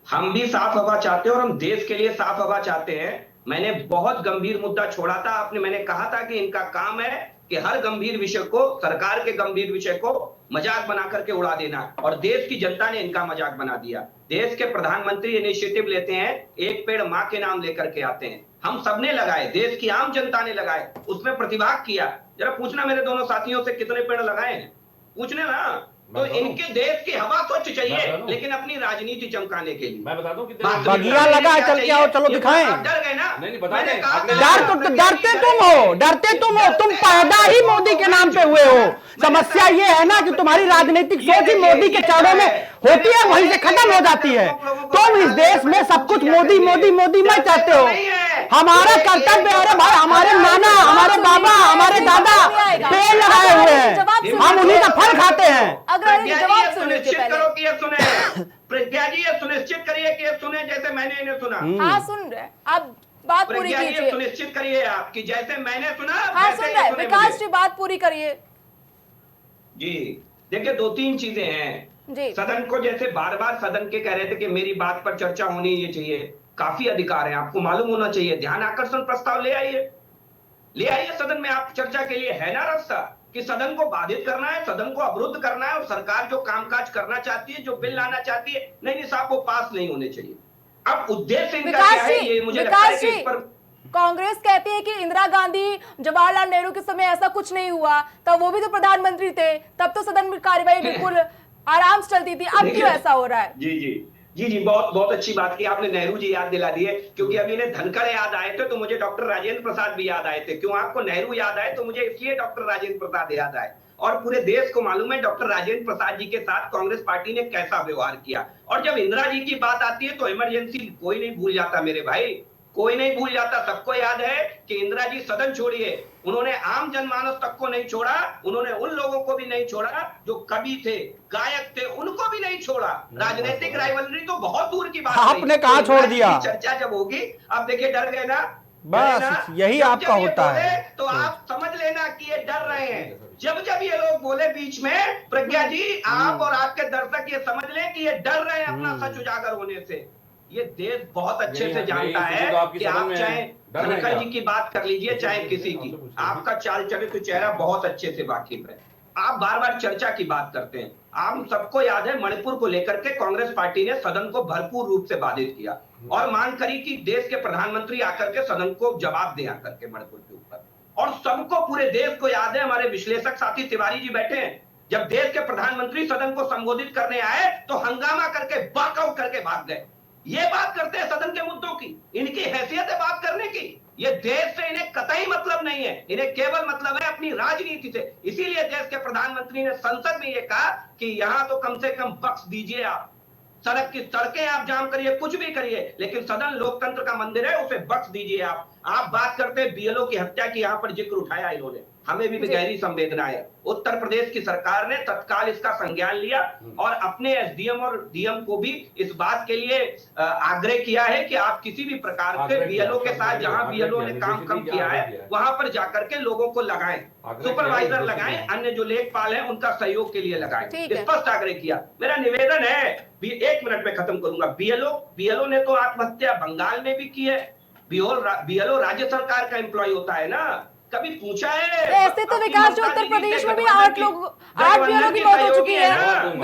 हम भी साफ हवा चाहते हैं और हम देश के लिए साफ हवा चाहते हैं। मैंने बहुत गंभीर मुद्दा छोड़ा था, मैंने कहा था कि इनका काम है कि हर गंभीर विषय को, सरकार के गंभीर विषय को मजाक बना करके उड़ा देना, और देश की जनता ने इनका मजाक बना दिया। देश के प्रधानमंत्री इनिशिएटिव लेते हैं, एक पेड़ मां के नाम लेकर के आते हैं, हम सबने लगाए, देश की आम जनता ने लगाए, उसमें प्रतिभाग किया। जरा पूछना मेरे दोनों साथियों से कितने पेड़ लगाए हैं, पूछने ना। तो इनके देश की हवा स्वच्छ चाहिए, लेकिन अपनी राजनीति चमकाने के लिए मैं बता दूं कि बगिया लगा है, चल के आओ, चलो दिखाएं। आप डर गए ना? नहीं बता दें। डरते तुम हो, तुम पैदा ही मोदी के नाम पे हुए हो। समस्या ये है ना कि तुम्हारी राजनीतिक सोच ही मोदी के चरणों में होती है, वहीं से खत्म हो जाती है। तुम इस देश में सब कुछ मोदी मोदी मोदी में चाहते हो। हमारा कर्तव्य है भाई, हमारे नाना, हमारे बाबा, हमारे दादा पेड़ लगाए हुए हैं, हम उन्हीं का फल खाते हैं। जवाब सुनिश्चित करो कि ये सुने। प्रज्ञा जी ये सुनिश्चित करिए कि ये सुने जैसे मैंने इन्हें सुना। हाँ सुन रहे, आप बात पूरी प्रज्ञा जी कीजिए। सुनिश्चित करिए आप कि जैसे मैंने सुना हाँ सुन रहे, विकास जी बात पूरी करिए। जी देखिए, दो तीन चीजें हैं जी। सदन को, जैसे बार बार सदन के कह रहे थे कि मेरी बात पर चर्चा होनी ये चाहिए, काफी अधिकार है, आपको मालूम होना चाहिए। ध्यान आकर्षण प्रस्ताव ले आइए सदन में, आप चर्चा के लिए है ना रास्ता कि सदन को बाधित करना है, सदन को अवरुद्ध करना है, और सरकार जो कामकाज करना चाहती है, जो बिल लाना चाहती है, नहीं साहब वो पास नहीं होने चाहिए। अब उद्देश्य इनका क्या है, ये मुझे लगता है कि इस पर कांग्रेस कहती है कि इंदिरा गांधी, जवाहरलाल नेहरू के समय ऐसा कुछ नहीं हुआ, तब वो भी तो प्रधानमंत्री थे, तब तो सदन में कार्यवाही बिल्कुल आराम से चलती थी, अब क्यों ऐसा हो रहा है? जी बहुत अच्छी बात की आपने, नेहरू जी याद दिला दिए, क्योंकि अभी इन्हें धनखड़ याद आए थे तो मुझे डॉक्टर राजेंद्र प्रसाद भी याद आए थे। क्यों आपको नेहरू याद आए? तो मुझे इसलिए डॉक्टर राजेंद्र प्रसाद याद आए, और पूरे देश को मालूम है डॉक्टर राजेंद्र प्रसाद जी के साथ कांग्रेस पार्टी ने कैसा व्यवहार किया। और जब इंदिरा जी की बात आती है तो इमरजेंसी कोई नहीं भूल जाता मेरे भाई, कोई नहीं भूल जाता। सबको याद है कि इंदिरा जी सदन छोड़िए, उन्होंने आम जनमानस तक को नहीं छोड़ा, उन्होंने उन लोगों को भी नहीं छोड़ा जो कवि थे, गायक थे, उनको भी नहीं छोड़ा। राजनीतिक राइवलरी तो बहुत दूर की बात है, आपने कहा छोड़ दिया। चर्चा जब होगी, अब देखिए डर गए ना, बस यही आपका होता है। तो आप समझ लेना कि ये डर रहे हैं। जब ये लोग बोले बीच में, प्रज्ञा जी आप और आपके दर्शक ये समझ लें कि ये डर रहे हैं अपना सच उजागर होने से। ये देश बहुत अच्छे से जानता है कि आप चाहे धनखड़ जी की बात कर लीजिए, चाहे किसी की, आपका चाल चरित्र चेहरा बहुत अच्छे से वाकिफ है। आप बार बार चर्चा की बात करते हैं। आप सबको याद है मणिपुर को लेकर के कांग्रेस पार्टी ने सदन को भरपूर रूप से बाधित किया और मांग करी कि देश के प्रधानमंत्री आकर के सदन को जवाब दें आकर के मणिपुर के ऊपर। और सबको, पूरे देश को याद है, हमारे विश्लेषक साथी तिवारी जी बैठे हैं, जब देश के प्रधानमंत्री सदन को संबोधित करने आए तो हंगामा करके वॉकआउट करके भाग गए। ये बात करते हैं सदन के मुद्दों की, इनकी हैसियत है बात करने की। ये देश से इन्हें कतई मतलब नहीं है, इन्हें केवल मतलब है अपनी राजनीति से। इसीलिए देश के प्रधानमंत्री ने संसद में ये कहा कि यहां तो कम से कम बख्श दीजिए, आप सड़क की सड़कें आप जाम करिए, कुछ भी करिए, लेकिन सदन लोकतंत्र का मंदिर है, उसे बख्श दीजिए। आप बात करते हैं बीएलओ की हत्या की, यहां पर जिक्र उठाया इन्होंने, हमें भी गहरी संवेदना है। उत्तर प्रदेश की सरकार ने तत्काल इसका संज्ञान लिया और अपने एसडीएम और डीएम को भी इस बात के लिए आग्रह किया है कि आप किसी भी प्रकार से बीएलओ के साथ, जहां बीएलओ ने काम कम किया है वहां पर जाकर के लोगों को लगाएं, सुपरवाइजर लगाएं, अन्य जो लेखपाल हैं उनका सहयोग के लिए लगाएं, स्पष्ट आग्रह किया। मेरा निवेदन है, 1 मिनट में खत्म करूंगा। बीएलओ ने तो आत्महत्या बंगाल में भी की है। बीएलओ राज्य सरकार का एम्प्लॉय होता है ना, कभी पूछा है? ऐसे तो विकास जी उत्तर प्रदेश में भी 8 बीएलओ की मौत हो चुकी है।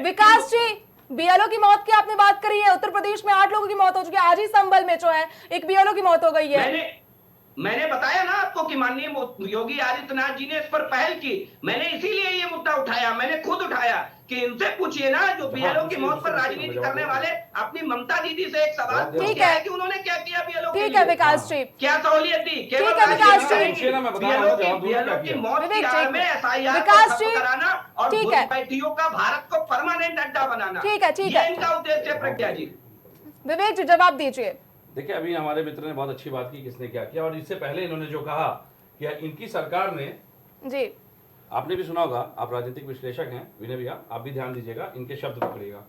विकास जी बीएलओ की मौत की आपने बात करी है, उत्तर प्रदेश में 8 लोगों की मौत हो चुकी है। आज ही संभल में जो है एक बीएलओ की मौत हो गई है। मैंने बताया ना आपको कि माननीय योगी आदित्यनाथ जी ने इस पर पहल की। मैंने इसीलिए ये मुद्दा उठाया, मैंने खुद उठाया कि इनसे पूछिए ना जो बीएलओ की मौत पर राजनीति करने वाले, अपनी ममता दीदी से एक सवाल पूछिए है कि उन्होंने क्या किया बीएलओ के लिए। ठीक है विकास जी, क्या सहूलियत दी? ठीक है विकास जी, बीएलओ की मौत की आड़ में एसआईआर विकास जी, कराना और ठीक है, घुसपैठियों का भारत को परमानेंट अड्डा बनाना, ठीक है, ठीक ये है, इनका उद्देश्य है। प्रज्ञा जी, विवेक जी जवाब दीजिए। देखिए, अभी हमारे मित्र ने बहुत अच्छी बात की किसने क्या किया, और इससे पहले इन्होंने जो कहा कि इनकी सरकार ने, जी आपने भी सुना होगा, आप राजनीतिक विश्लेषक हैं विनय भैया, आप भी ध्यान दीजिएगा, इनके शब्द पकड़िएगा।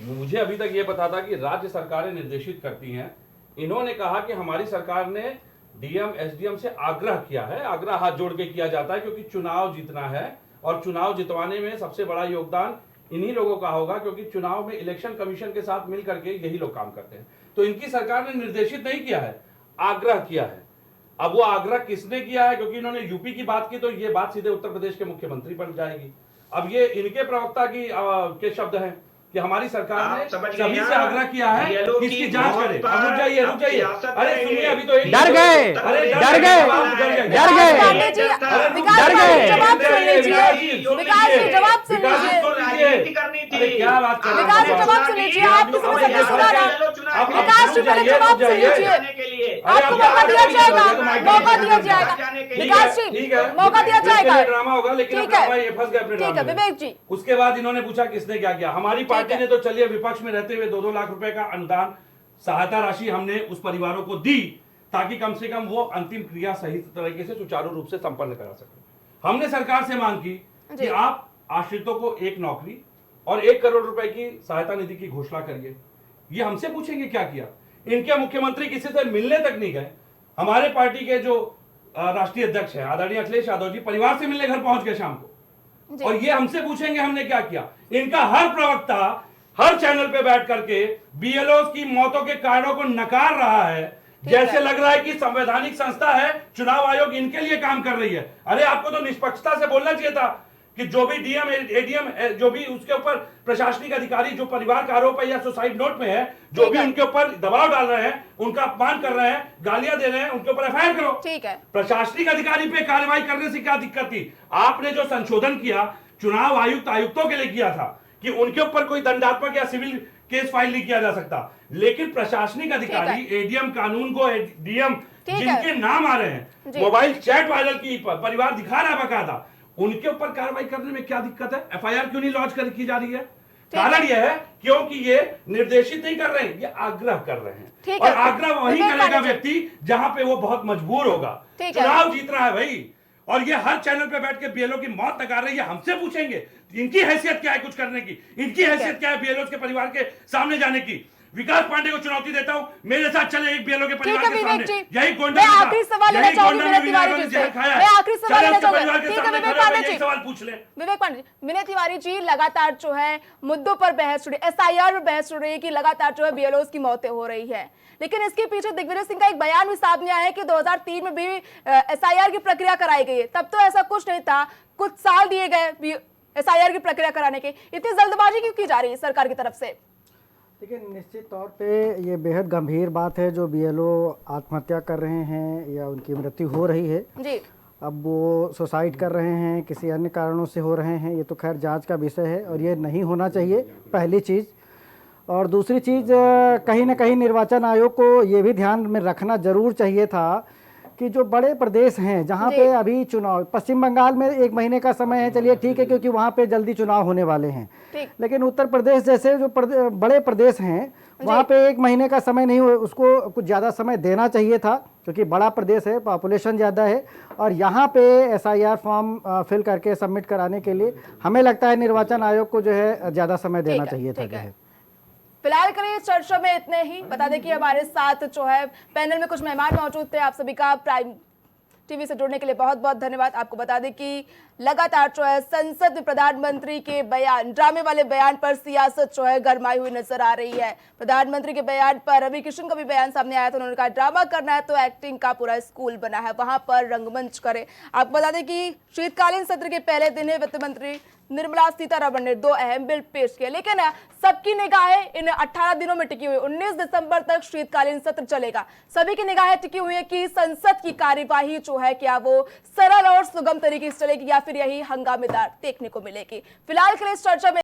मुझे अभी तक ये पता था कि राज्य सरकारें निर्देशित करती हैं। इन्होंने कहा कि हमारी सरकार ने डीएम एसडीएम से आग्रह किया है, आग्रह हाथ जोड़ के किया जाता है क्योंकि चुनाव जीतना है, और चुनाव जितवाने में सबसे बड़ा योगदान इन्हीं लोगों का होगा, क्योंकि चुनाव में इलेक्शन कमीशन के साथ मिल करके यही लोग काम करते हैं। तो इनकी सरकार ने निर्देशित नहीं किया है, आग्रह किया है। अब वो आग्रह किसने किया है, क्योंकि इन्होंने यूपी की बात की तो ये बात सीधे उत्तर प्रदेश के मुख्यमंत्री पर जाएगी। अब ये इनके प्रवक्ता के शब्द हैं कि हमारी सरकार ने सभी से आग्रह किया है कि इसकी जांच करे। अब रुक जाइए, अरे सुनिए, अभी तो डर गए, डर गए, डर गए, जवाब सुन लीजिए, विकास जी जवाब सुन लीजिए, क्या बात कर रहे हैं, विकास जी जवाब सुन लीजिए, आप किसी को सत्य सुना रहा, विकास जी पहले जवाब सुन लीजिए, आपको मौका दिया जाएगा, मौका दिया जाएगा, विकास जी मौका दिया जाएगा, ड्रामा होगा, लेकिन ठीक है, फंस गए अपने ठीक है विवेक जी। उसके बाद इन्होंने पूछा किसने क्या किया। हमारी पार्टी ने तो चलिए विपक्ष में रहते हुए 2-2 लाख रुपए का अनुदान सहायता राशि हमने उस परिवारों को दी, ताकि कम से कम वो अंतिम क्रिया सही तरीके से सुचारू रूप से संपन्न करा सके। हमने सरकार से मांग की कि आप आश्रितों को 1 नौकरी और 1 करोड़ रुपए की सहायता निधि की घोषणा करिए। ये हमसे पूछेंगे क्या किया। इनके मुख्यमंत्री किसी से मिलने तक नहीं गए। हमारे पार्टी के जो राष्ट्रीय अध्यक्ष हैं आदरणीय अखिलेश यादव जी परिवार से मिलने घर पहुंच गए शाम को, और ये हमसे पूछेंगे हमने क्या किया। इनका हर प्रवक्ता हर चैनल पे बैठ करके बीएलओ की मौतों के कारणों को नकार रहा है, जैसे लग रहा है कि संवैधानिक संस्था है, चुनाव आयोग इनके लिए काम कर रही है। अरे आपको तो निष्पक्षता से बोलना चाहिए था कि जो भी डीएम एडीएम जो भी उसके ऊपर प्रशासनिक अधिकारी जो परिवार का आरोप है या सुसाइड नोट में है, जो भी उनके ऊपर दबाव डाल रहे हैं, उनका अपमान कर रहे हैं, गालियां दे रहे हैं, उनके ऊपर एफआईआर करो। ठीक है, प्रशासनिक अधिकारी पे कार्रवाई करने से क्या दिक्कत थी। आपने जो संशोधन किया चुनाव आयुक्तों के लिए किया था कि उनके ऊपर कोई दंडात्मक या सिविल केस फाइल नहीं किया जा सकता, लेकिन प्रशासनिक अधिकारी एडीएम कानून को डीएम जिनके नाम आ रहे हैं, मोबाइल चैट वायरल की परिवार दिखा रहा है बकायदा, उनके ऊपर कार्रवाई करने में क्या दिक्कत है। एफआईआर क्यों नहीं लॉन्च की जा रही है। कारण यह है क्योंकि ये निर्देशित नहीं कर रहे हैं, ये आग्रह कर रहे हैं, और आग्रह वही करेगा व्यक्ति जहां पे वो बहुत मजबूर होगा। चुनाव जीतना है भाई, और ये हर चैनल पे बैठ के बीएलओ की मौत नकार रही है। हमसे पूछेंगे इनकी हैसियत क्या है कुछ करने की, इनकी हैसियत क्या है बीएलओ के परिवार के सामने जाने की। विकास पांडे को चुनौती देता हूं, मेरे साथ चले एक बीएलओ के परिवार के सामने। यही गोंडा मैं आखिरी सवाल लेना चाहूंगी विनय तिवारी जी से, मैं आखिरी सवाल लेना चाहूंगी। ठीक है विवेक पांडे जी, सवाल पूछ ले। विवेक पांडे जी, विनय तिवारी जी लगातार जो है मुद्दों पर बहस हो रही है, एसआईआर पर बहस हो रही है कि लगातार जो है बीएलओ की मौतें हो रही है, लेकिन इसके पीछे दिग्विजय सिंह का एक बयान भी सामने आया है कि 2003 में भी एसआईआर की प्रक्रिया कराई गई है। तब तो ऐसा कुछ नहीं था, कुछ साल दिए गए एसआईआर की प्रक्रिया कराने के, इतनी जल्दबाजी क्यों की जा रही है सरकार की तरफ से। देखिए निश्चित तौर पे ये बेहद गंभीर बात है जो बीएलओ आत्महत्या कर रहे हैं या उनकी मृत्यु हो रही है जी। अब वो सुसाइड कर रहे हैं, किसी अन्य कारणों से हो रहे हैं, ये तो खैर जांच का विषय है और ये नहीं होना चाहिए, पहली चीज़। और दूसरी चीज़ कहीं ना कहीं निर्वाचन आयोग को ये भी ध्यान में रखना जरूर चाहिए था कि जो बड़े प्रदेश हैं जहाँ पे अभी चुनाव, पश्चिम बंगाल में 1 महीने का समय है, चलिए ठीक है क्योंकि वहाँ पे जल्दी चुनाव होने वाले हैं, लेकिन उत्तर प्रदेश जैसे जो बड़े प्रदेश हैं वहाँ पे 1 महीने का समय नहीं हुआ, उसको कुछ ज़्यादा समय देना चाहिए था क्योंकि बड़ा प्रदेश है, पॉपुलेशन ज़्यादा है, और यहाँ पे एसआईआर फॉर्म फिल करके सबमिट कराने के लिए हमें लगता है निर्वाचन आयोग को जो है ज़्यादा समय देना चाहिए था। फिलहाल के लिए चर्चा में इतने ही। बता दें कि हमारे साथ जो है पैनल में कुछ मेहमान मौजूद थे। आप सभी का प्राइम टीवी से जुड़ने के लिए बहुत बहुत धन्यवाद। आपको बता दें कि लगातार जो है संसद में प्रधानमंत्री के बयान, ड्रामे वाले बयान पर सियासत जो है गरमाई हुई नजर आ रही है। प्रधानमंत्री के बयान पर रवि किशन का भी बयान सामने आया था। उन्होंने कहा ड्रामा करना है तो एक्टिंग का पूरा स्कूल बना है, वहां पर रंगमंच करे। आपको बता दें कि शीतकालीन सत्र के पहले दिन है वित्त मंत्री निर्मला सीतारमण ने 2 अहम बिल पेश किए, लेकिन सबकी निगाहें इन 18 दिनों में टिकी हुई। 19 दिसंबर तक शीतकालीन सत्र चलेगा। सभी की निगाहें टिकी हुई है कि संसद की कार्यवाही जो है क्या वो सरल और सुगम तरीके से चलेगी या फिर यही हंगामेदार देखने को मिलेगी। फिलहाल के लिए इस चर्चा में